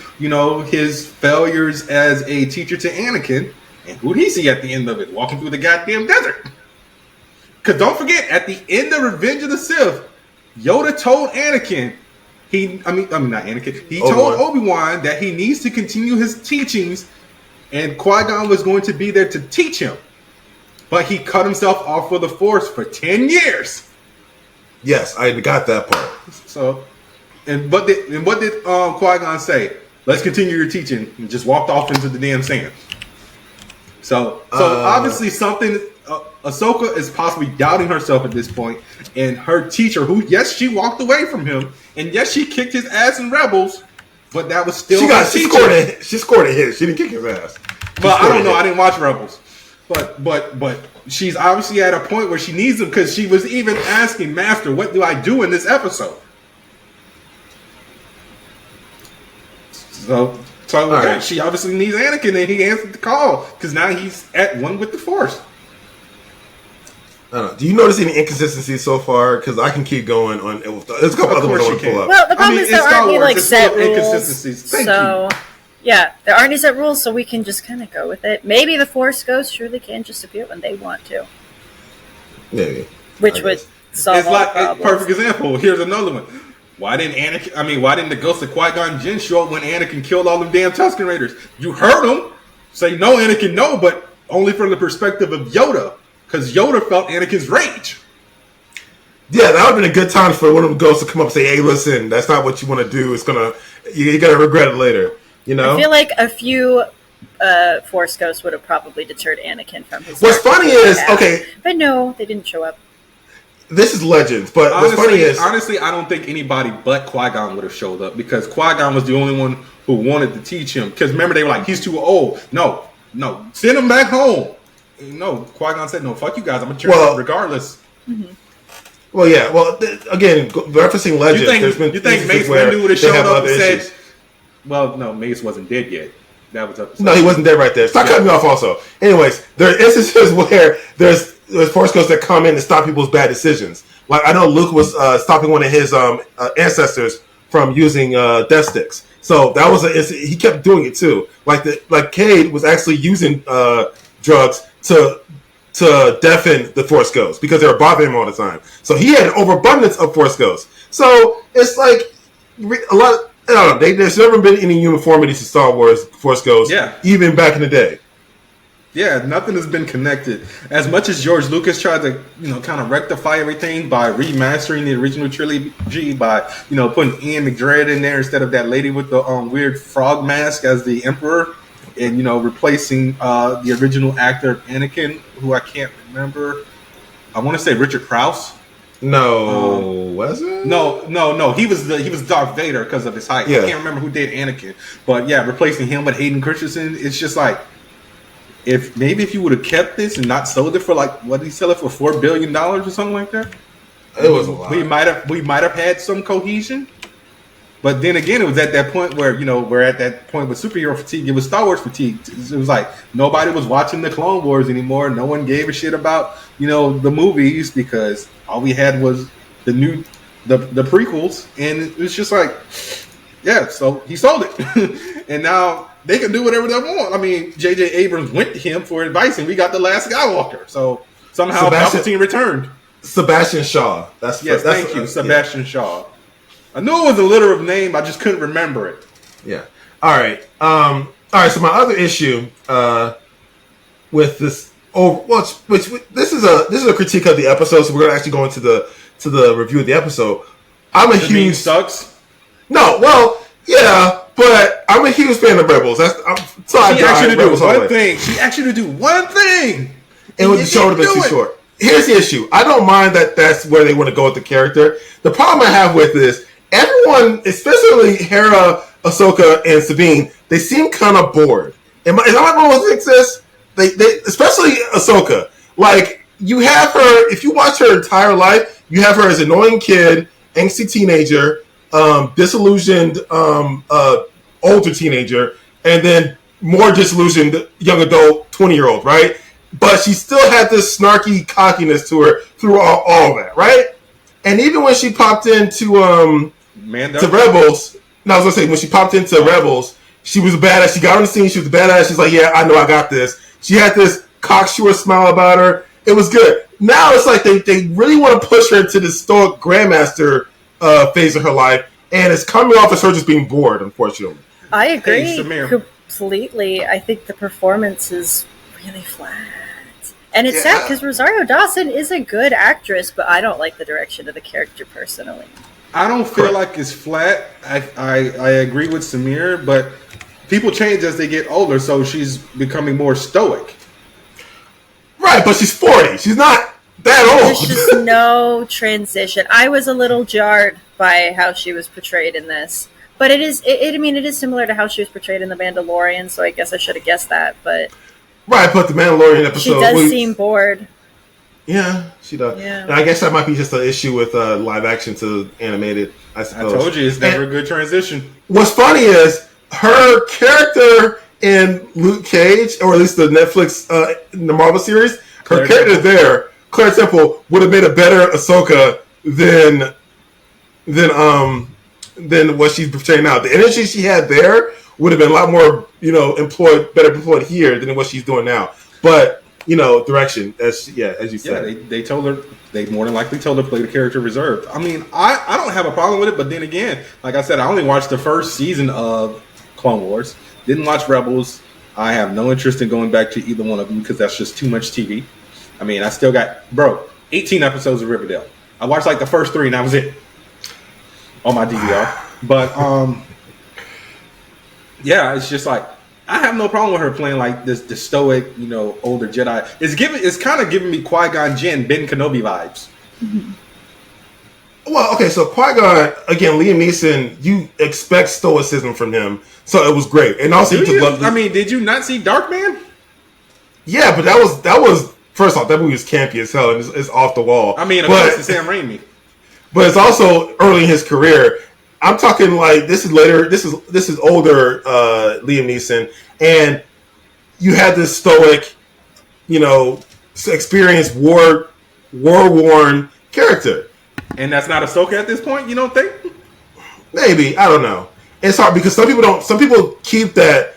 his failures as a teacher to Anakin, and who did he see at the end of it? Walking through the goddamn desert. Because don't forget, at the end of Revenge of the Sith, Yoda told Anakin, he told Obi-Wan that he needs to continue his teachings, and Qui-Gon was going to be there to teach him. But he cut himself off for the Force for 10 years. Yes, I got that part. So, what did Qui-Gon say? Let's continue your teaching, and just walked off into the damn sand. So obviously something. Ahsoka is possibly doubting herself at this point, and her teacher, who yes, she walked away from him, and yes, she kicked his ass in Rebels, but that was still she scored a hit. She didn't kick his ass. But I don't know. I didn't watch Rebels, but she's obviously at a point where she needs him, because she was even asking Master, "What do I do in this episode?" So right. She obviously needs Anakin, and he answered the call because now he's at one with the Force. I don't know. Do you notice any inconsistencies so far? Because I can keep going on. There's a couple other ones I want to pull up. Well, the problem is there aren't any set rules. Inconsistencies. Thank you. Yeah, there aren't any set rules, so we can just kind of go with it. Maybe the Force ghosts surely can just appear when they want to. Maybe. Which would solve all the problems. Perfect example. Here's another one. Why didn't the ghost of Qui-Gon Jinn show up when Anakin killed all them damn Tusken Raiders? You heard him say no, Anakin, no, but only from the perspective of Yoda. Because Yoda felt Anakin's rage. Yeah, that would have been a good time for one of them ghosts to come up and say, "Hey, listen, that's not what you want to do. It's you're gonna regret it later." I feel like a few Force ghosts would have probably deterred Anakin from his. What's funny is but no, they didn't show up. This is Legends, but honestly, what's funny is honestly, I don't think anybody but Qui-Gon would have showed up, because Qui-Gon was the only one who wanted to teach him. Because remember, they were like, "He's too old. No, send him back home." No, Qui-Gon said, "No, fuck you guys. I'm gonna turn up regardless." Mm-hmm. Well, yeah. Well, again, referencing Legends, you think Mace Windu would have shown up and said, "Well, no, Mace wasn't dead yet." That was up. No, he wasn't dead right there. Stop cutting me off. Also, anyways, there are instances where there's Force ghosts that come in and stop people's bad decisions. Like I know Luke was stopping one of his ancestors from using death sticks. So that was he kept doing it too. Like Cade was actually using drugs to deafen the Force ghosts because they were bothering him all the time. So he had an overabundance of Force ghosts. So it's like a lot. I don't know. There's never been any uniformities to Star Wars Force ghosts. Yeah. Even back in the day. Yeah, nothing has been connected. As much as George Lucas tried to, kind of rectify everything by remastering the original trilogy by, putting Ian McDread in there instead of that lady with the weird frog mask as the Emperor. and replacing the original actor of Anakin, who I can't remember. I want to say Richard Prowse. No, was it? No. He was Darth Vader because of his height. Yeah. I can't remember who did Anakin, but yeah, replacing him with Hayden Christensen. It's just like if you would have kept this and not sold it for what did he sell it for, $4 billion or something like that? It was a lot. We might have had some cohesion. But then again, it was at that point where, we're at that point with superhero fatigue. It was Star Wars fatigue. It was like nobody was watching the Clone Wars anymore. No one gave a shit about, the movies because all we had was the prequels. And it was just like, yeah, so he sold it. And now they can do whatever they want. I mean, J.J. Abrams went to him for advice and we got the last Skywalker. So somehow Palpatine returned. Sebastian Shaw. Thank you, Sebastian Shaw. I knew it was a literal name. I just couldn't remember it. Yeah. All right. So my other issue with this, this is a critique of the episode. So we're gonna actually go into the review of the episode. I'm a huge sucks. No, well, yeah, but I'm a huge fan of Rebels. She asked you to do one thing. It would show have been too short. Here's the issue. I don't mind that that's where they want to go with the character. The problem I have with this, everyone, especially Hera, Ahsoka, and Sabine, they seem kind of bored. Is that wrong with this? They especially Ahsoka. Like, you have her, if you watch her entire life, you have her as an annoying kid, angsty teenager, disillusioned older teenager, and then more disillusioned young adult 20-year-old, right? But she still had this snarky cockiness to her through all that, right? And even when she popped into Rebels, I was gonna say when she popped into Rebels, she was a badass. She got on the scene. She was a badass. She's like, yeah, I know, I got this. She had this cocksure smile about her. It was good. Now it's like they really want to push her into this stoic grandmaster phase of her life, and it's coming off as her just being bored. Unfortunately, I agree completely. I think the performance is really flat. And it's sad because Rosario Dawson is a good actress, but I don't like the direction of the character personally. I don't feel like it's flat. I agree with Samir, but people change as they get older, so she's becoming more stoic. Right, but she's 40. She's not that old. There's just no transition. I was a little jarred by how she was portrayed in this. But it is similar to how she was portrayed in The Mandalorian, so I guess I should have guessed that, but... Right, but the Mandalorian episode... She does seem bored. Yeah, she does. Yeah. And I guess that might be just an issue with live action to animated, I suppose. I told you, it's never a good transition. What's funny is, her character in Luke Cage, or at least the Netflix, the Marvel series, her character there, Claire Temple, would have made a better Ahsoka than what she's portraying now. The energy she had there would have been a lot more, better employed here than what she's doing now. But, direction, as you said. Yeah, they told her, they more than likely told her to play the character reserved. I mean, I don't have a problem with it, but then again, like I said, I only watched the first season of Clone Wars. Didn't watch Rebels. I have no interest in going back to either one of them because that's just too much TV. I mean, I still got, 18 episodes of Riverdale. I watched like the first 3 and that was it on my DVR. But, yeah, it's just like, I have no problem with her playing like this the stoic, older Jedi. It's kind of giving me Qui-Gon Jinn, Ben Kenobi vibes. Mm-hmm. Well, okay, so Qui-Gon, again, Liam Neeson, you expect stoicism from him, so it was great. And also, did you not see Darkman? Yeah, but that was first off, that movie was campy as hell and it's off the wall. I mean, of course, it's Sam Raimi. But it's also early in his career. I'm talking like this is later. This is older Liam Neeson, and you had this stoic, experienced war worn character. And that's not Ahsoka at this point. You don't think? Maybe, I don't know. It's hard because some people keep that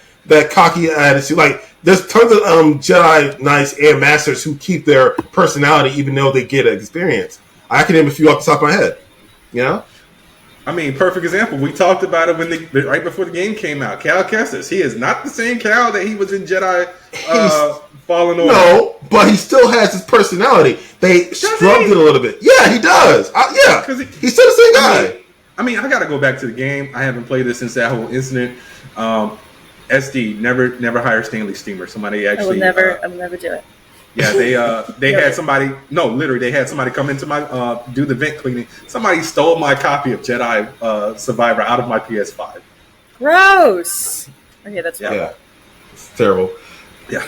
cocky attitude. Like there's tons of Jedi Knights and Masters who keep their personality even though they get an experience. I can name a few off the top of my head. I mean, perfect example. We talked about it right before the game came out. Cal Kestis. He is not the same Cal that he was in Jedi Fallen Order. No, but he still has his personality. They scrubbed it a little bit. Yeah, he does. Because he's still the same guy. I mean, I got to go back to the game. I haven't played this since that whole incident. SD, never hire Stanley Steamer. Somebody actually. I will never do it. Yeah, they had somebody. No, literally, they had somebody come into my do the vent cleaning. Somebody stole my copy of Jedi Survivor out of my PS5. Gross. Okay, that's horrible. Yeah, it's terrible. Yeah.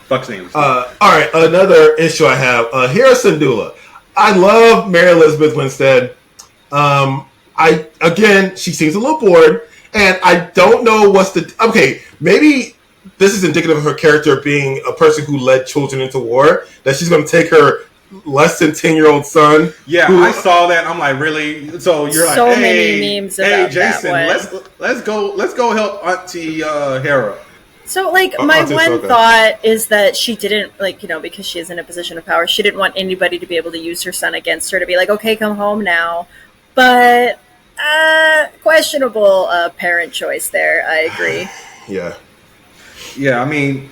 Fuck Stanley. All right, another issue I have. Hera Syndulla. I love Mary Elizabeth Winstead. She seems a little bored, and I don't know maybe this is indicative of her character being a person who led children into war, that she's going to take her less than 10-year-old son. Yeah, I saw that. I'm like, really? So you're so like, many memes about Jason, that one. let's go help Auntie Hera. So, my one thought is that she didn't, because she is in a position of power, she didn't want anybody to be able to use her son against her, to be like, okay, come home now. But, questionable parent choice there, I agree. Yeah. Yeah, I mean,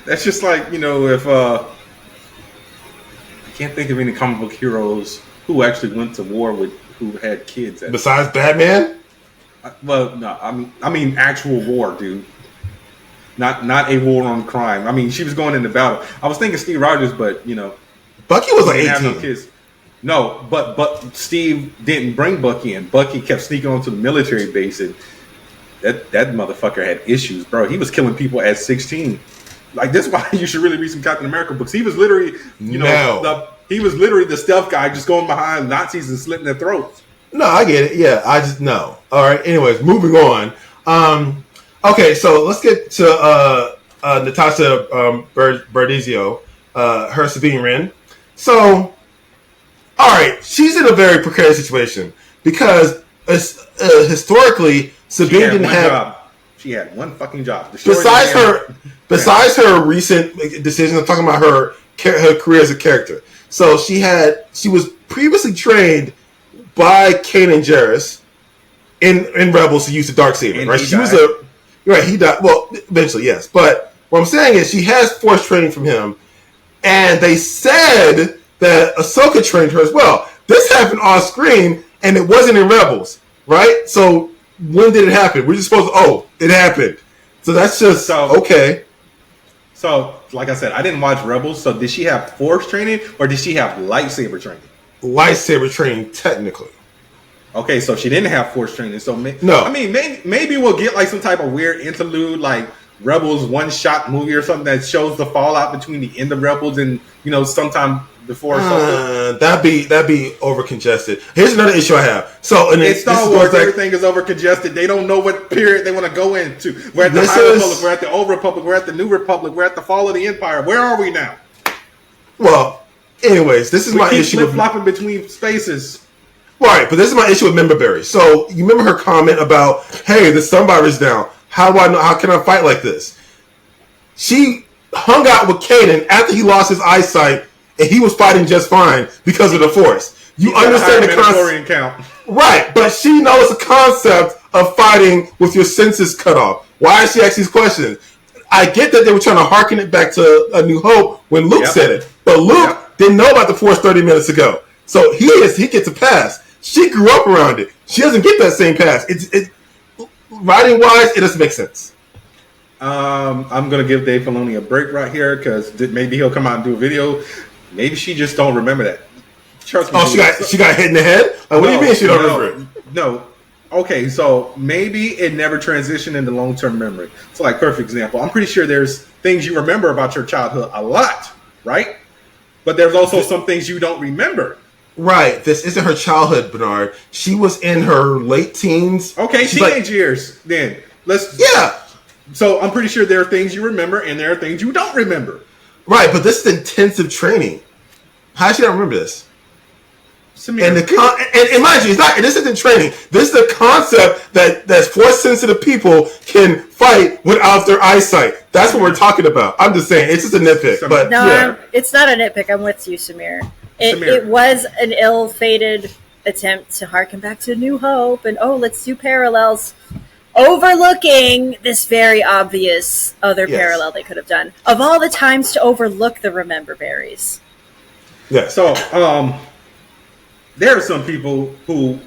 that's just like, if, I can't think of any comic book heroes who actually went to war who had kids. Besides Batman? Well, no, I mean actual war, dude. Not a war on crime. I mean, she was going into battle. I was thinking Steve Rogers, but Bucky was like 18. Have no kids. No, but Steve didn't bring Bucky in. Bucky kept sneaking onto the military base, and that motherfucker had issues, bro. He was killing people at 16. Like, that's why you should really read some Captain America books. He was literally, he was literally the stealth guy, just going behind Nazis and slitting their throats. No, I get it. Yeah, I just know. All right. Anyways, moving on. Okay, so let's get to Natasha Berdizio, her Sabine Wren. So, all right, she's in a very precarious situation because historically, Sabine didn't have. Job. She had one fucking job. Besides her recent decisions, I'm talking about her career as a character. So she was previously trained by Kanan Jarrus in Rebels to use the Darksaber. Right? He died. Well, eventually, yes. But what I'm saying is she has Force training from him, and they said that Ahsoka trained her as well. This happened off screen, and it wasn't in Rebels, right? So when did it happen? We're just supposed to, it happened. So that's just, okay. So, like I said, I didn't watch Rebels, so did she have Force training, or did she have lightsaber training? Lightsaber training, technically. Okay, so she didn't have Force training. So no, I mean, maybe we'll get like some type of weird interlude, like Rebels one-shot movie or something that shows the fallout between the end of Rebels and sometime before. That'd be over congested. Here's another issue I have. So in Star Wars, everything is over congested. They don't know what period they want to go into. We're at the High Republic. We're at the Old Republic. We're at the New Republic. We're at the fall of the Empire. Where are we now? Well, anyways, this is my issue. Flip-flopping between spaces. Right, but this is my issue with Member Berry. So you remember her comment about, "Hey, the sun bar is down. How do I know? How can I fight like this?" She hung out with Kanan after he lost his eyesight, and he was fighting just fine because of the Force. You understand the concept, right? But she knows the concept of fighting with your senses cut off. Why is she asking these questions? I get that they were trying to harken it back to A New Hope when Luke said it, but Luke didn't know about the Force 30 minutes ago, so he gets a pass. She grew up around it. She doesn't get that same pass. It writing wise, it doesn't make sense. I'm gonna give Dave Filoni a break right here because maybe he'll come out and do a video. Maybe she just don't remember that. Trust me. Oh, she got hit in the head? Like, what do you mean she don't remember it? No. Okay, so maybe it never transitioned into long-term memory. So, like, perfect example. I'm pretty sure there's things you remember about your childhood a lot, right? But there's also some things you don't remember. Right. This isn't her childhood, Bernard. She was in her late teens. Okay, teenage years. Then So I'm pretty sure there are things you remember and there are things you don't remember. Right, but this is intensive training. How does she not remember this? Samir, and mind you, this isn't training. This is the concept that Force sensitive people can fight without their eyesight. That's what we're talking about. I'm just saying, it's just a nitpick. But no, it's not a nitpick. I'm with you, Samir. It was an ill-fated attempt to harken back to New Hope and let's do parallels, overlooking this very obvious other parallel they could have done. Of all the times to overlook the Remember Berries. Yeah. So there are some people who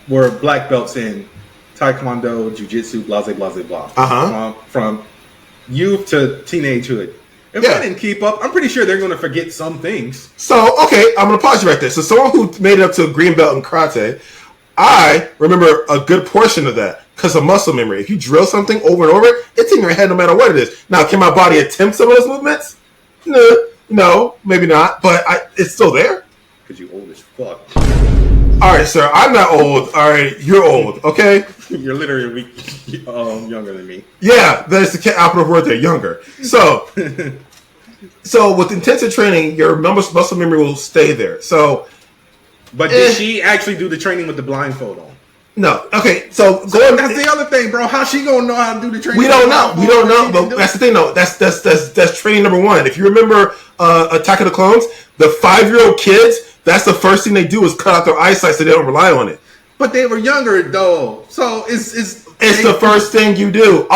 were black belts in taekwondo, jujitsu, blah, blah, blah, blah. From youth to teenagehood. If I didn't keep up, I'm pretty sure they're going to forget some things. So, okay, I'm going to pause you right there. So, someone who made it up to a green belt in karate, I remember a good portion of that because of muscle memory. If you drill something over and over, it's in your head no matter what it is. Now, can my body attempt some of those movements? No, maybe not, but it's still there. Because you're old as fuck. All right, sir, I'm not old. All right, you're old, okay? You're literally a week younger than me. Yeah, that's the operative word there, younger. So, with intensive training, your muscle memory will stay there. So, but did she actually do the training with the blindfold on? No. Okay, so that's the other thing, bro. How's she gonna know how to do the training? We don't know. But that's the thing, though. That's training number one. If you remember Attack of the Clones, the 5-year-old kids, that's the first thing they do is cut out their eyesight so they don't rely on it. But they were younger though, so it's the first thing you do.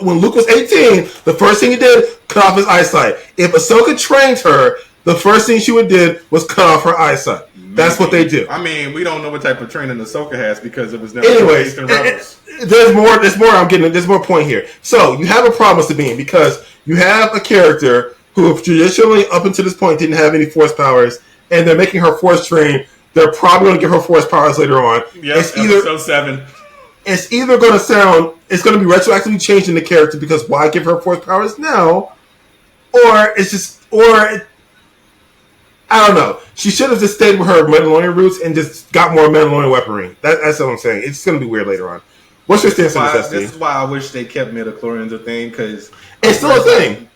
When Luke was 18, the first thing he did, cut off his eyesight. If Ahsoka trained her, the first thing she would did was cut off her eyesight. That's what they do. I mean, we don't know what type of training Ahsoka has because it was never anyways. in Rebels. There's more. There's more point here. So you have a problem, Sabine, because you have a character who traditionally, up until this point, didn't have any Force powers, and they're making her Force train. They're probably going to give her Force powers later on. Yes, episode 7. It's either going to it's going to be retroactively changing the character because why give her Force powers now, or I don't know. She should have just stayed with her Mandalorian roots and just got more Mandalorian weaponry. That's what I'm saying. It's going to be weird later on. What's your stance on this, This is why I wish they kept midichlorians a thing, because it's still a thing.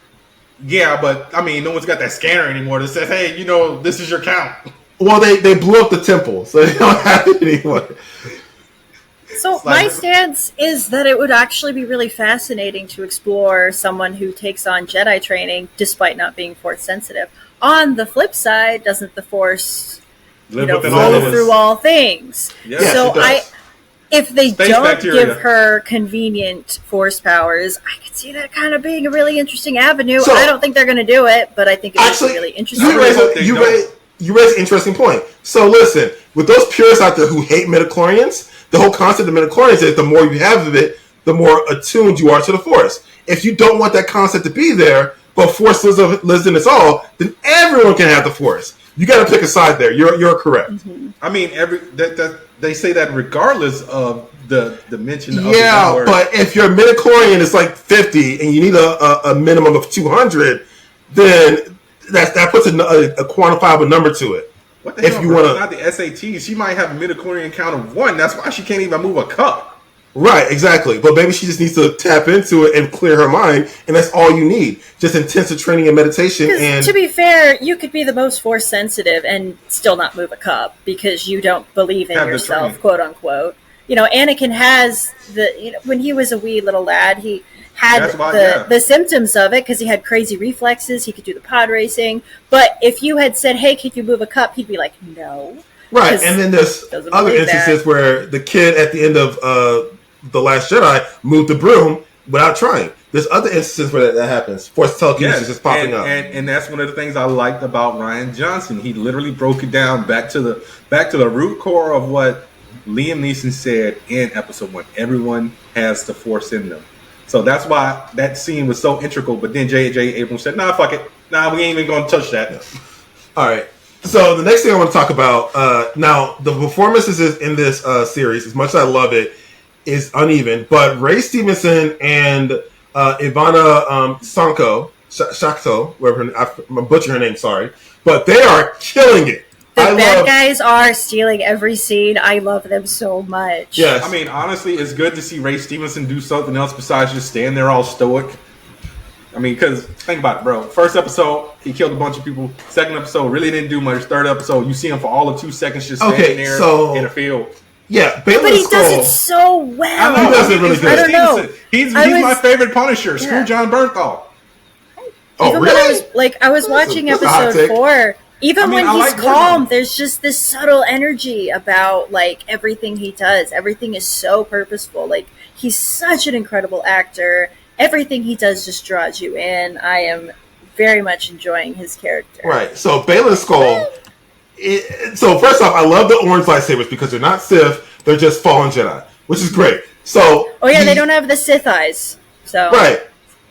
Yeah, but, I mean, no one's got that scanner anymore that says, hey, this is your count. Well, they blew up the temple, so they don't have it anymore. So my stance is that it would actually be really fascinating to explore someone who takes on Jedi training despite not being Force sensitive. On the flip side, doesn't the Force flow through all things? Yes, so if they don't bacteria. give her convenient Force powers, I could see that kind of being a really interesting avenue. So, I don't think they're going to do it, but I think it's really interesting. You raise an interesting point. So listen, with those purists out there who hate midichlorians, the whole concept of midichlorians is the more you have of it, the more attuned you are to the Force. If you don't want that concept to be there, but Force lives in us all, then everyone can have the Force. You got to pick a side there. You're correct. Mm-hmm. I mean, they say that regardless of the mention of the word. But if your midichlorian is like 50 and you need a minimum of 200, then that puts a quantifiable number to it. What the hell, bro? It's not the SATs. She might have a midichlorian count of 1. That's why she can't even move a cup. Right, exactly. But maybe she just needs to tap into it and clear her mind, and that's all you need. Just intensive training and meditation. And to be fair, you could be the most Force sensitive and still not move a cup because you don't believe in yourself, quote unquote. Anakin has when he was a wee little lad, he had the symptoms of it because he had crazy reflexes. He could do the pod racing. But if you had said, "Hey, could you move a cup?" he'd be like, "No." Right, and then there's other instances where the kid at the end of The Last Jedi moved the broom without trying. There's other instances where that happens. Force telekinesis is popping up, and that's one of the things I liked about Rian Johnson. He literally broke it down back to the root core of what Liam Neeson said in Episode 1. Everyone has the Force in them, so that's why that scene was so integral. But then J.J. Abrams said, "Nah, fuck it. Nah, we ain't even going to touch that." All right. So the next thing I want to talk about now, the performances in this series, as much as I love it, is uneven. But Ray Stevenson and Ivana Shakto, whatever, I'm butchering her name, sorry, but they are killing it. The bad guys are stealing every scene. I love them so much. Yes, I mean, honestly, it's good to see Ray Stevenson do something else besides just stand there all stoic. I mean, because think about it, bro. First episode, he killed a bunch of people. Second episode, really didn't do much. Third episode, you see him for all of 2 seconds just standing there in a field. Yeah, but he does it so well. He does it really good. I don't know. He's my favorite Punisher. Screw John Bernthal. Oh, really? I was watching episode 4. Even when he's calm, there's just this subtle energy about everything he does. Everything is so purposeful. He's such an incredible actor. Everything he does just draws you in. I am very much enjoying his character. Right. So Baylan Skoll. So first off, I love the orange lightsabers because they're not Sith; they're just Fallen Jedi. which is great. So, they don't have the Sith eyes. So right.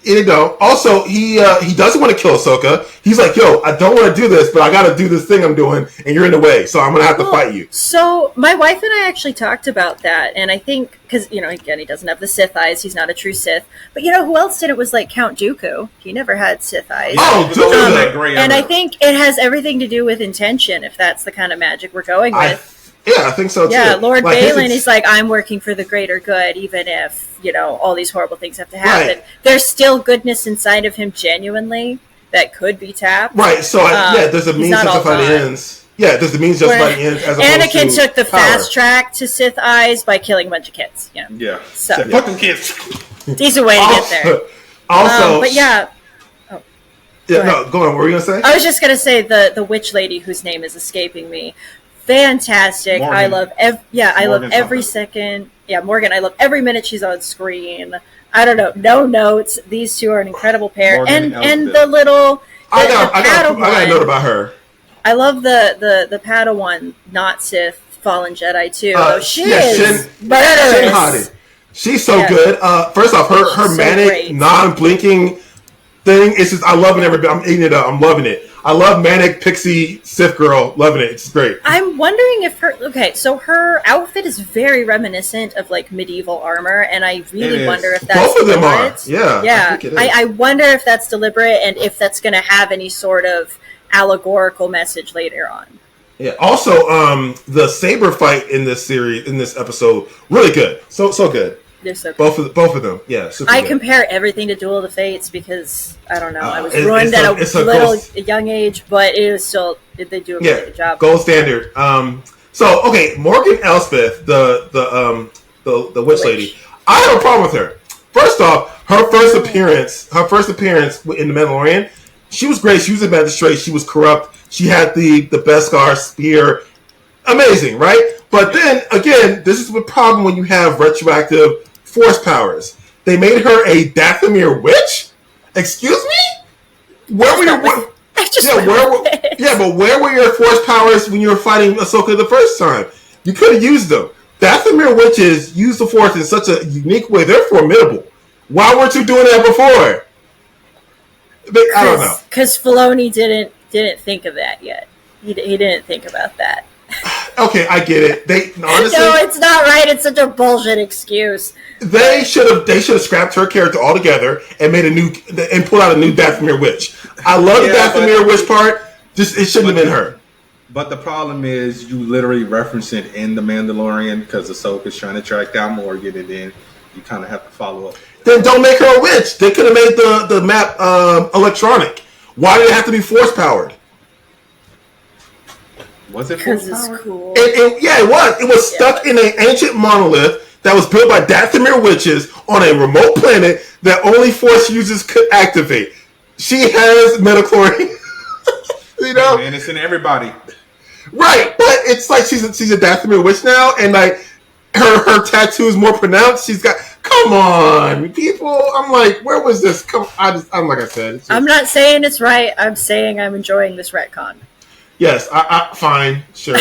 You know, also he doesn't want to kill Ahsoka. He's like, "Yo, I don't want to do this, but I got to do this thing I'm doing, and you're in the way, so I'm gonna have to fight you." So my wife and I actually talked about that, and I think because again, he doesn't have the Sith eyes. He's not a true Sith. But who else did it? Was like Count Dooku. He never had Sith eyes. And I think it has everything to do with intention. If that's the kind of magic we're going with. I think so too. Yeah, Lord Balin is like, I'm working for the greater good, even if, all these horrible things have to happen. Right. There's still goodness inside of him genuinely that could be tapped. Right, so there's a means justify the ends. Yeah, there's the means justify the ends. As Anakin opposed to took the fast track to Sith eyes by killing a bunch of kids. Yeah. So, fucking kids. Decent way to get there. Also, but yeah. Oh, yeah, no, go on. What were you going to say? I was just going to say the witch lady whose name is escaping me. Fantastic. Morgan. I love I love every something. second. Yeah, Morgan, I love every minute she's on screen. I don't know, no notes. These two are an incredible pair. Morgan and the little I got a note about her. I love the Padawan, not Sith, fallen Jedi too. She is murderous. She's so good. First off, her manic, non-blinking thing. It's just, I love it every bit. I'm eating it up. I'm loving it. I love manic pixie Sith girl. Loving it. It's great. I'm wondering if so her outfit is very reminiscent of like medieval armor, and I really wonder if that's both of them deliberate. are. Yeah. I wonder if that's deliberate and if that's going to have any sort of allegorical message later on. Yeah. Also, the saber fight in this series, in this episode, really good. So good. They're so good. Both of them. Yeah. I compare everything to Duel of the Fates because I don't know. I was ruined at a young age, but it is still they do a really good job. Gold standard. So okay, Morgan Elspeth, the witch lady. I have a problem with her. First off, her first appearance in The Mandalorian, she was great. She was a magistrate. She was corrupt. She had the Beskar spear. Amazing, right? But then again, this is the problem when you have retroactive force powers. They made her a Dathomir witch? Excuse me? Where were your but where were your force powers when you were fighting Ahsoka the first time? You could have used them. Dathomir witches use the force in such a unique way. They're formidable. Why weren't you doing that before? I don't know. Because Filoni didn't think of that yet. He didn't think about that. Okay, I get it. Honestly, no, it's not right. It's such a bullshit excuse. They should have scrapped her character altogether and made pulled out a new Dathomir witch. I love the Dathomir witch part. Just it shouldn't have been her. But the problem is, you literally reference it in The Mandalorian because Ahsoka's trying to track down Morgan, and then you kind of have to follow up. Then don't make her a witch. They could have made the map electronic. Why did it have to be force powered? Was it because it's cool? It was. It was stuck in an ancient monolith that was built by Dathomir witches on a remote planet that only Force users could activate. She has midichlorians. And it's in everybody. Right, but it's like she's a Dathomir witch now, and like her tattoo is more pronounced. She's got. Come on, people! I'm like, where was this? I'm like I said. I'm not saying it's right. I'm saying I'm enjoying this retcon. Yes, I fine, sure.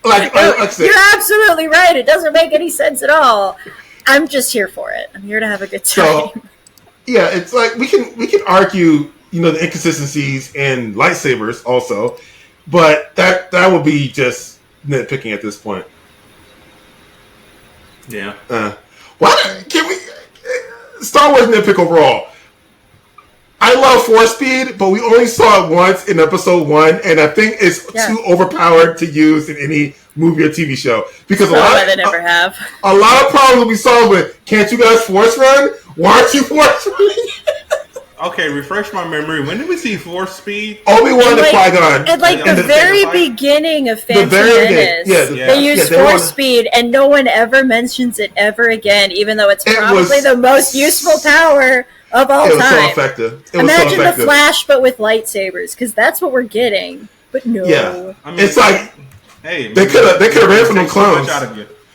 You're absolutely right. It doesn't make any sense at all. I'm just here for it. I'm here to have a good time. So, yeah, it's like we can argue, the inconsistencies in lightsabers also, but that would be just nitpicking at this point. Yeah. Why can we? Star Wars nitpick overall. I love Force Speed, but we only saw it once in episode 1, and I think it's too overpowered to use in any movie or TV show. Because a lot of problems we saw with, can't you guys Force run? Why aren't you Force running? Okay, refresh my memory. When did we see Force Speed? Obi-Wan and Qui-Gon. At the very beginning of Phantom Menace, they use Force Speed, and no one ever mentions it ever again, even though it's probably the most useful power of all time. It was so effective. Imagine the Flash, but with lightsabers, because that's what we're getting. But no. Yeah. It's like, hey, they could have ran from them clones.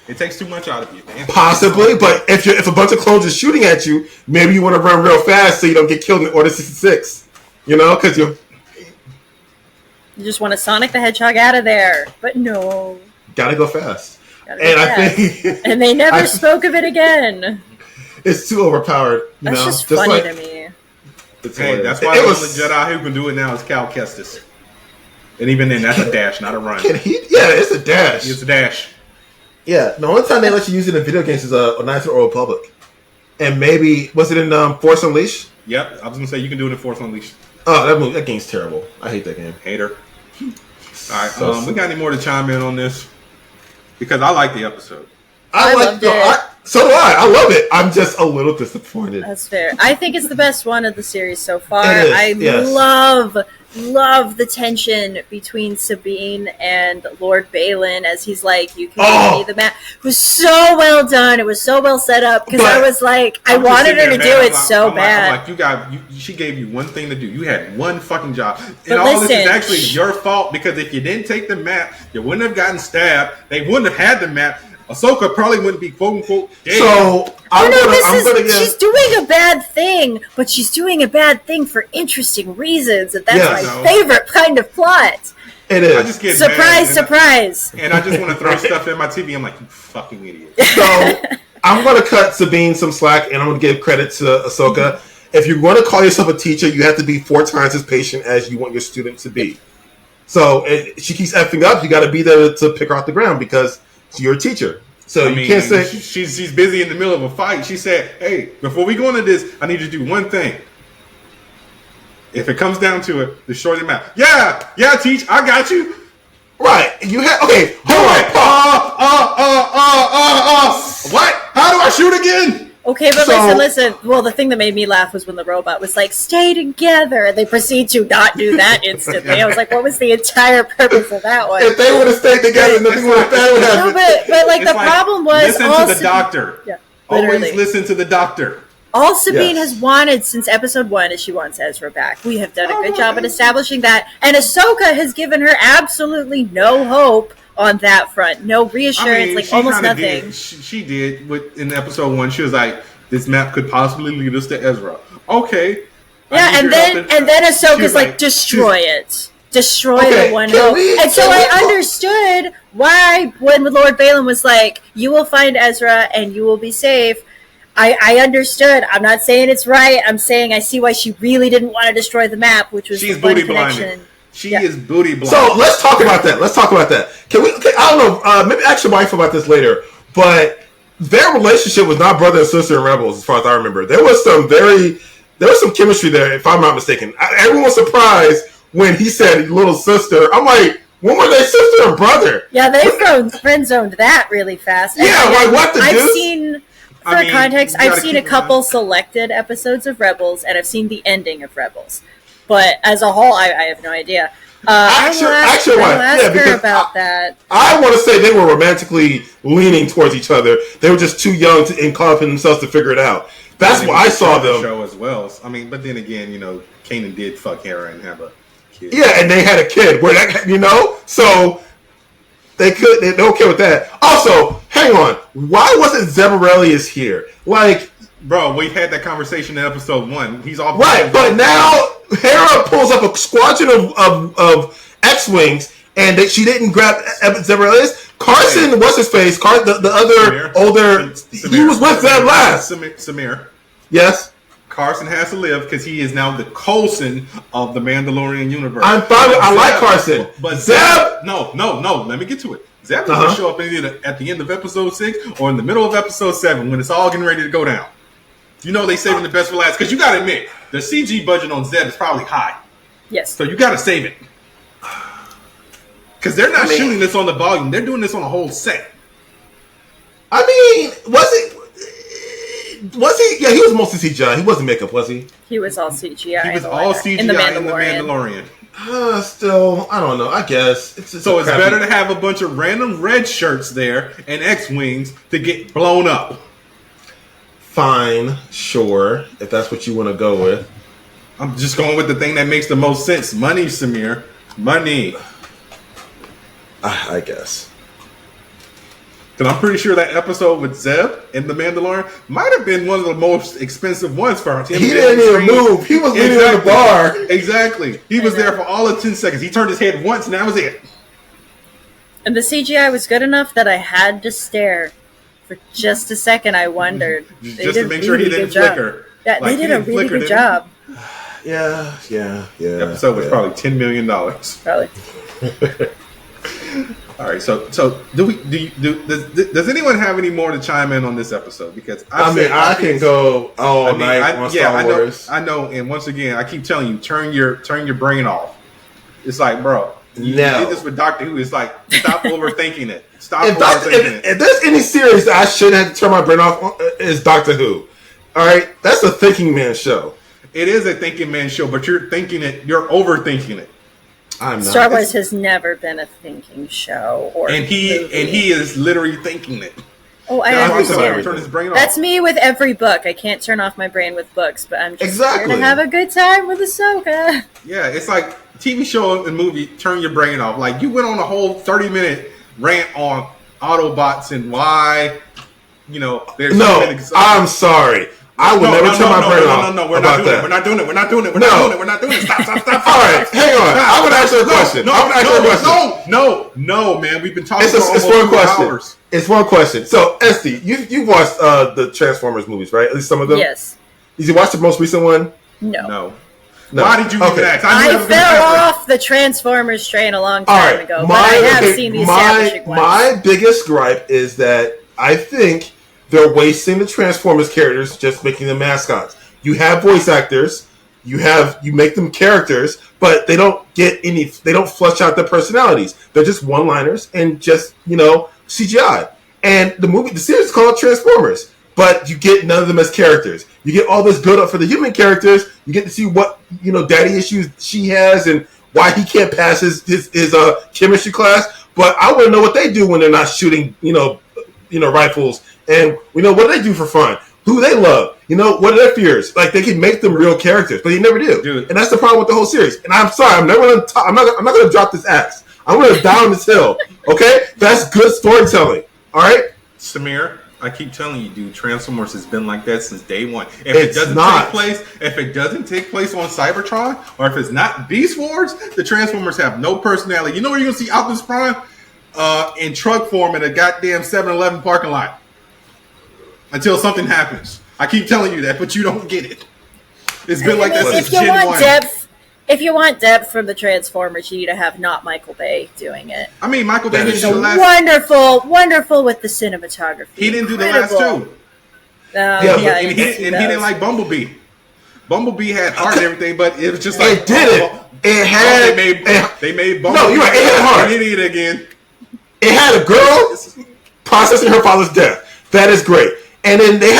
It takes too much out of you. Damn. Possibly, but if a bunch of clones are shooting at you, maybe you want to run real fast so you don't get killed in Order 66. Because you just want to Sonic the Hedgehog out of there. But no. Gotta go fast. And I think, and they never spoke of it again. It's too overpowered. That's just funny to me. Hey, that's why the only Jedi who can do it now is Cal Kestis. And even then, that's a dash, not a run. Yeah, it's a dash. It's a dash. Yeah, the only time they let you use it in video games is a Knights of the Old Republic. And maybe, was it in Force Unleashed? Yep, I was going to say you can do it in Force Unleashed. Oh, that game's terrible. I hate that game. Hater. All right, we got any more to chime in on this? Because I like the episode. I loved it. So do I. I love it. I'm just a little disappointed. That's fair. I think it's the best one of the series so far. Yes. Love the tension between Sabine and Lord Balin as he's like, you can give me the map. It was so well done. It was so well set up because I was like, I wanted her to do it so bad. She gave you one thing to do. You had one fucking job. But all this is actually your fault because if you didn't take the map, you wouldn't have gotten stabbed. They wouldn't have had the map. Ahsoka probably wouldn't be quote unquote dead. So she's doing a bad thing, but she's doing a bad thing for interesting reasons, and that's my favorite kind of plot. It is. I just get surprise. And I just want to throw stuff in my TV. I'm like, you fucking idiot. So I'm going to cut Sabine some slack, and I'm going to give credit to Ahsoka. If you're going to call yourself a teacher, you have to be 4 times as patient as you want your student to be. So she keeps effing up. You got to be there to pick her off the ground because you're a teacher. So you can't say she's busy in the middle of a fight. She said, "Hey, before we go into this, I need you to do one thing. If it comes down to it, destroy the map." Yeah, teach. I got you. Right. You have okay. Hold on. What? How do I shoot again? Okay, but listen. Well, the thing that made me laugh was when the robot was like, "Stay together," and they proceed to not do that instantly. I was like, "What was the entire purpose of that one?" If they would have stayed together, nothing would have happened. No, but like the problem was listen to the doctor. Yeah, always listen to the doctor. All Sabine has wanted since episode 1 is she wants Ezra back. We have done a good job at establishing that, and Ahsoka has given her absolutely no hope on that front. No reassurance, almost nothing. She did in episode 1. She was like, "This map could possibly lead us to Ezra." Okay. Yeah, and then Ahsoka's like, "Destroy it. Destroy the one hope." And so I understood why when Lord Balin was like, "You will find Ezra and you will be safe." I understood. I'm not saying it's right. I'm saying I see why she really didn't want to destroy the map, which was she's the booty blinded. She is booty blind. So let's talk about that. Can we? Okay, I don't know. Maybe ask your wife about this later. But their relationship was not brother and sister in Rebels, as far as I remember. There was some chemistry there, if I'm not mistaken. Everyone was surprised when he said little sister. I'm like, when were they sister and brother? Yeah, they friend zoned that really fast. What the deuce? I've seen a couple selected episodes of Rebels, and I've seen the ending of Rebels. But as a whole, I have no idea. I'll ask her about that. I want to say they were romantically leaning towards each other. They were just too young and caught up in themselves to figure it out. That's why I saw them. Show as well. I mean, but then again, Kanan did fuck Hera and have a kid. Yeah, and they had a kid. So they're okay with that. Also, hang on. Why wasn't Zeb Orrelios here? Bro, we've had that conversation in episode 1. He's off. Right, but now Hera pulls up a squadron of X-Wings, and she didn't grab Zeb Orrelios. Carson, what's his face? The other older... Samir. He was with Zeb last. Samir. Yes? Carson has to live because he is now the Coulson of the Mandalorian universe. I'm fine. I like Carson. But Zeb... No. Let me get to it. Zeb is going to show up at the end of episode 6 or in the middle of episode 7 when it's all getting ready to go down. They saving the best for last. Because you got to admit, the CG budget on Zeb is probably high. Yes. So you got to save it. Because they're not shooting this on the volume. They're doing this on a whole set. I mean, was he? Yeah, he was mostly CGI. He wasn't makeup, was he? He was all CGI. He was all CGI in the Mandalorian. Still, I don't know. I guess. It's better to have a bunch of random red shirts there and X-Wings to get blown up. Fine, sure, if that's what you want to go with. I'm just going with the thing that makes the most sense. Money, Samir. Money. I guess. Because I'm pretty sure that episode with Zeb and the Mandalorian might have been one of the most expensive ones for him. He didn't even move. He was leaning on the bar. Exactly. He was there for all of 10 seconds. He turned his head once, and that was it. And the CGI was good enough that I had to stare for just a second. I wondered. Just to make sure he didn't flicker. Yeah, Like, they did a really good job. Yeah. The episode was probably $10 million. Probably. All right, so does anyone have any more to chime in on this episode? Because I can go all night on Star Wars. I know, and once again, I keep telling you, turn your brain off. It's like, bro, you did this with Doctor Who. It's like, stop overthinking it. If there's any series that I should have to turn my brain off on, is Doctor Who. All right, that's a thinking man show. It is a thinking man show, but you're overthinking it. I'm not. Star Wars has never been a thinking show, and he is literally thinking it. Oh, I understand. Turn his brain off. That's me with every book. I can't turn off my brain with books, but I'm just here to have a good time with Ahsoka. Yeah, it's like TV show and movie. Turn your brain off. Like, you went on a whole 30-minute rant on Autobots and why, there's I'm sorry. I will never turn my brain off. No, we're not doing it. We're not doing it. Stop. All right, hang on. I would ask you a question. No, man. We've been talking for almost one 2 question. Hours. It's one question. So, SD, you watched the Transformers movies, right? At least some of them? Yes. Did you watch the most recent one? No. Why did you even ask? I fell off the Transformers train a long time ago, but I have seen the establishing ones. My biggest gripe is that I think they're wasting the Transformers characters, just making them mascots. You have voice actors, you make them characters, but they don't flesh out their personalities. They're just one-liners and just, CGI. And the series is called Transformers, but you get none of them as characters. You get all this build-up for the human characters. You get to see what, daddy issues she has and why he can't pass his chemistry class. But I want to know what they do when they're not shooting, rifles. And what do they do for fun? Who they love? What are their fears? Like, they can make them real characters, but they never do. Dude. And that's the problem with the whole series. And I'm sorry, I'm not going to drop this axe. I'm going to die on this hill. Okay, that's good storytelling. All right, Samir. I keep telling you, dude. Transformers has been like that since day one. If it doesn't take place on Cybertron, or if it's not Beast Wars, the Transformers have no personality. You know where you're gonna see Optimus Prime? In truck form in a goddamn 7-Eleven parking lot. Until something happens. I keep telling you that, but you don't get it. It's been like that since Gen 1. If you want depth from the Transformers, you need to have not Michael Bay doing it. I mean, Michael Bay didn't do the last. Wonderful with the cinematography. He didn't do the last two. He didn't like Bumblebee. Bumblebee had heart and everything, but it was just like it didn't. They made Bumblebee. No, you're right. It had heart. An idiot again. It had a girl processing her father's death. That is great. And then they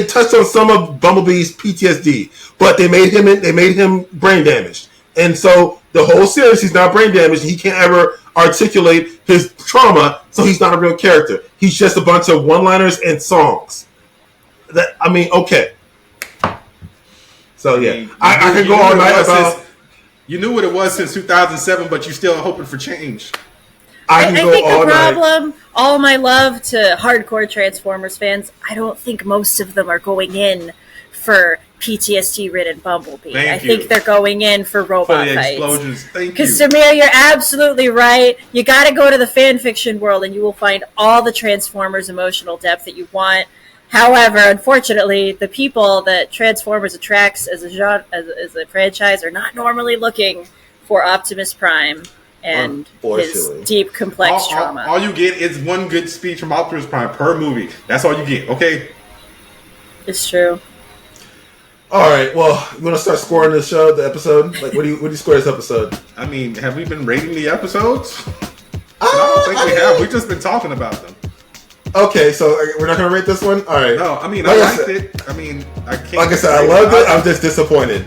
touched on some of Bumblebee's PTSD, but they made him brain damaged. And so the whole series, he's not brain damaged. He can't ever articulate his trauma, so he's not a real character. He's just a bunch of one-liners and songs. Okay. So yeah, I can go all night about. You knew what it was since 2007, but you're still hoping for change. I think the problem, all my love to hardcore Transformers fans, I don't think most of them are going in for PTSD-ridden Bumblebee. I think they're going in for robot fights. Explosions. Thank you. Because, Samir, you're absolutely right. You got to go to the fan fiction world, and you will find all the Transformers emotional depth that you want. However, unfortunately, the people that Transformers attracts as a genre, as a franchise, are not normally looking for Optimus Prime and his deep, complex trauma. All you get is one good speech from Optimus Prime per movie. That's all you get, okay? It's true. All right, well, you want to start scoring the episode? Like, what do you score this episode? I mean, have we been rating the episodes? I don't think we have. We've just been talking about them. Okay, so we're not going to rate this one? All right. No, I mean, I liked it. I mean, I can't. Like I said, I loved it. I'm just disappointed.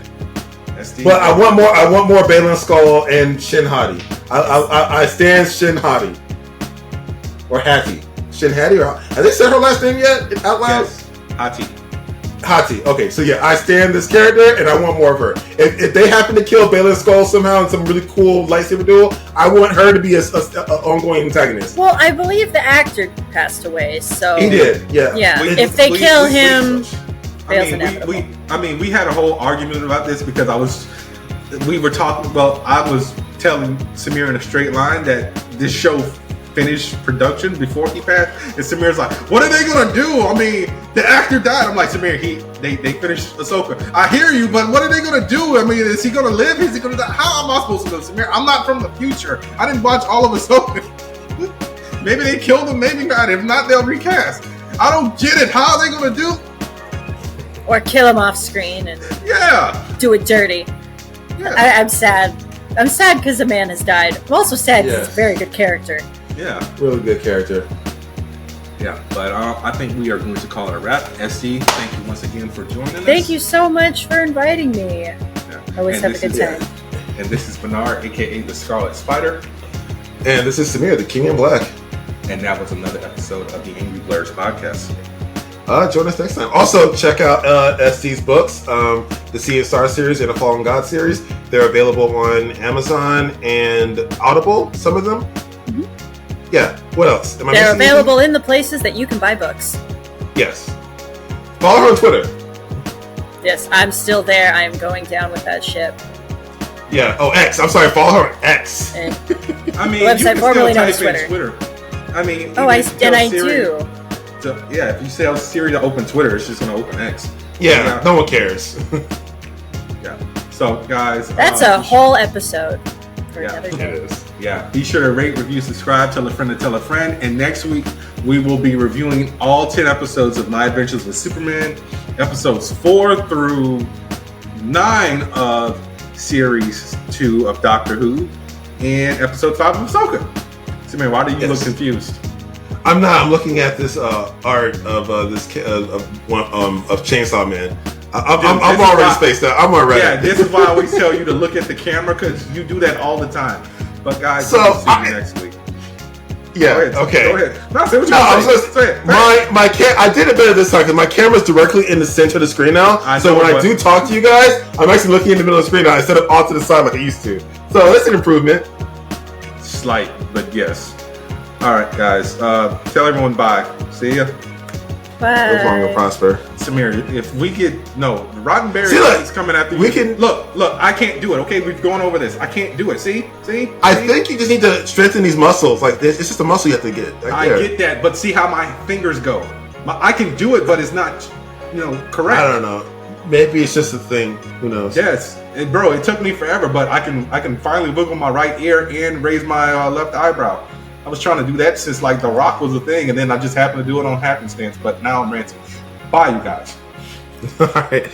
But I want more. I want more Balin Skull and Shin Hati. I stand Shin Hati or Hattie. Shin Hati or have they said her last name yet out loud? Yes, Hati. Hati. Okay, so yeah, I stand this character and I want more of her. If they happen to kill Balin Skull somehow in some really cool lightsaber duel, I want her to be an ongoing antagonist. Well, I believe the actor passed away, so he did. Yeah. Yeah. If they kill him. We had a whole argument about this because I was telling Samir in a straight line that this show finished production before he passed, and Samir's like, "What are they gonna do? I mean, the actor died." I'm like, Samir, they finished Ahsoka. I hear you, but what are they gonna do? I mean, is he gonna live? Is he gonna die? How am I supposed to know, Samir? I'm not from the future. I didn't watch all of Ahsoka. Maybe they killed him, maybe not. If not, they'll recast. I don't get it. How are they gonna do? Or kill him off screen and do it dirty. Yeah. I'm sad. I'm sad because the man has died. I'm also sad because he's a very good character. Yeah. Really good character. Yeah, but I think we are going to call it a wrap. SD, thank you once again for joining us. Thank you so much for inviting me. Yeah. I always have a good time. And this is Bernard, a.k.a. the Scarlet Spider. And this is Samir, the King in Black. And that was another episode of the Angry Blerds podcast. Join us next time. Also, check out SD's books, the Sea and Star series and the Fallen God series. They're available on Amazon and Audible, some of them. Mm-hmm. Yeah. What else? They're available in the places that you can buy books. Yes. Follow her on Twitter. Yes, I'm still there. I am going down with that ship. Yeah. Oh, X. I'm sorry. Follow her on X. I mean, the website formerly known as Twitter. I mean, I do. If you tell Siri to open Twitter, it's just going to open X. Yeah, no one cares. Yeah. So, guys, that's a whole episode for another day. It is. Yeah. Be sure to rate, review, subscribe, tell a friend to tell a friend. And next week, we will be reviewing all 10 episodes of My Adventures with Superman, episodes 4 through 9 of Series 2 of Doctor Who, and episode 5 of Ahsoka. So, man, why do you look confused? I'm not. I'm looking at this art of Chainsaw Man. I'm already spaced out. I'm already. Yeah, this is why I always tell you to look at the camera, because you do that all the time. But guys, we'll see you next week. Yeah. Go ahead, okay. Go ahead. No, say what you want to say. I did it better this time because my camera's directly in the center of the screen now. I do talk to you guys, I'm actually looking in the middle of the screen now instead of off to the side like I used to. So that's an improvement. Slight, but yes. All right, guys. Tell everyone bye. See ya. Bye. Live long and prosper. Samir, if we get Roddenberry is coming after you. We can look. I can't do it. Okay, we've gone over this. I can't do it. See. I think you just need to strengthen these muscles. Like this, it's just a muscle you have to get. I get that, but see how my fingers go. I can do it, but it's not, correct. I don't know. Maybe it's just a thing. Who knows? Yes, and bro, it took me forever, but I can finally wiggle my right ear and raise my left eyebrow. I was trying to do that since The Rock was a thing, and then I just happened to do it on happenstance. But now I'm ranting. Bye, you guys. All right.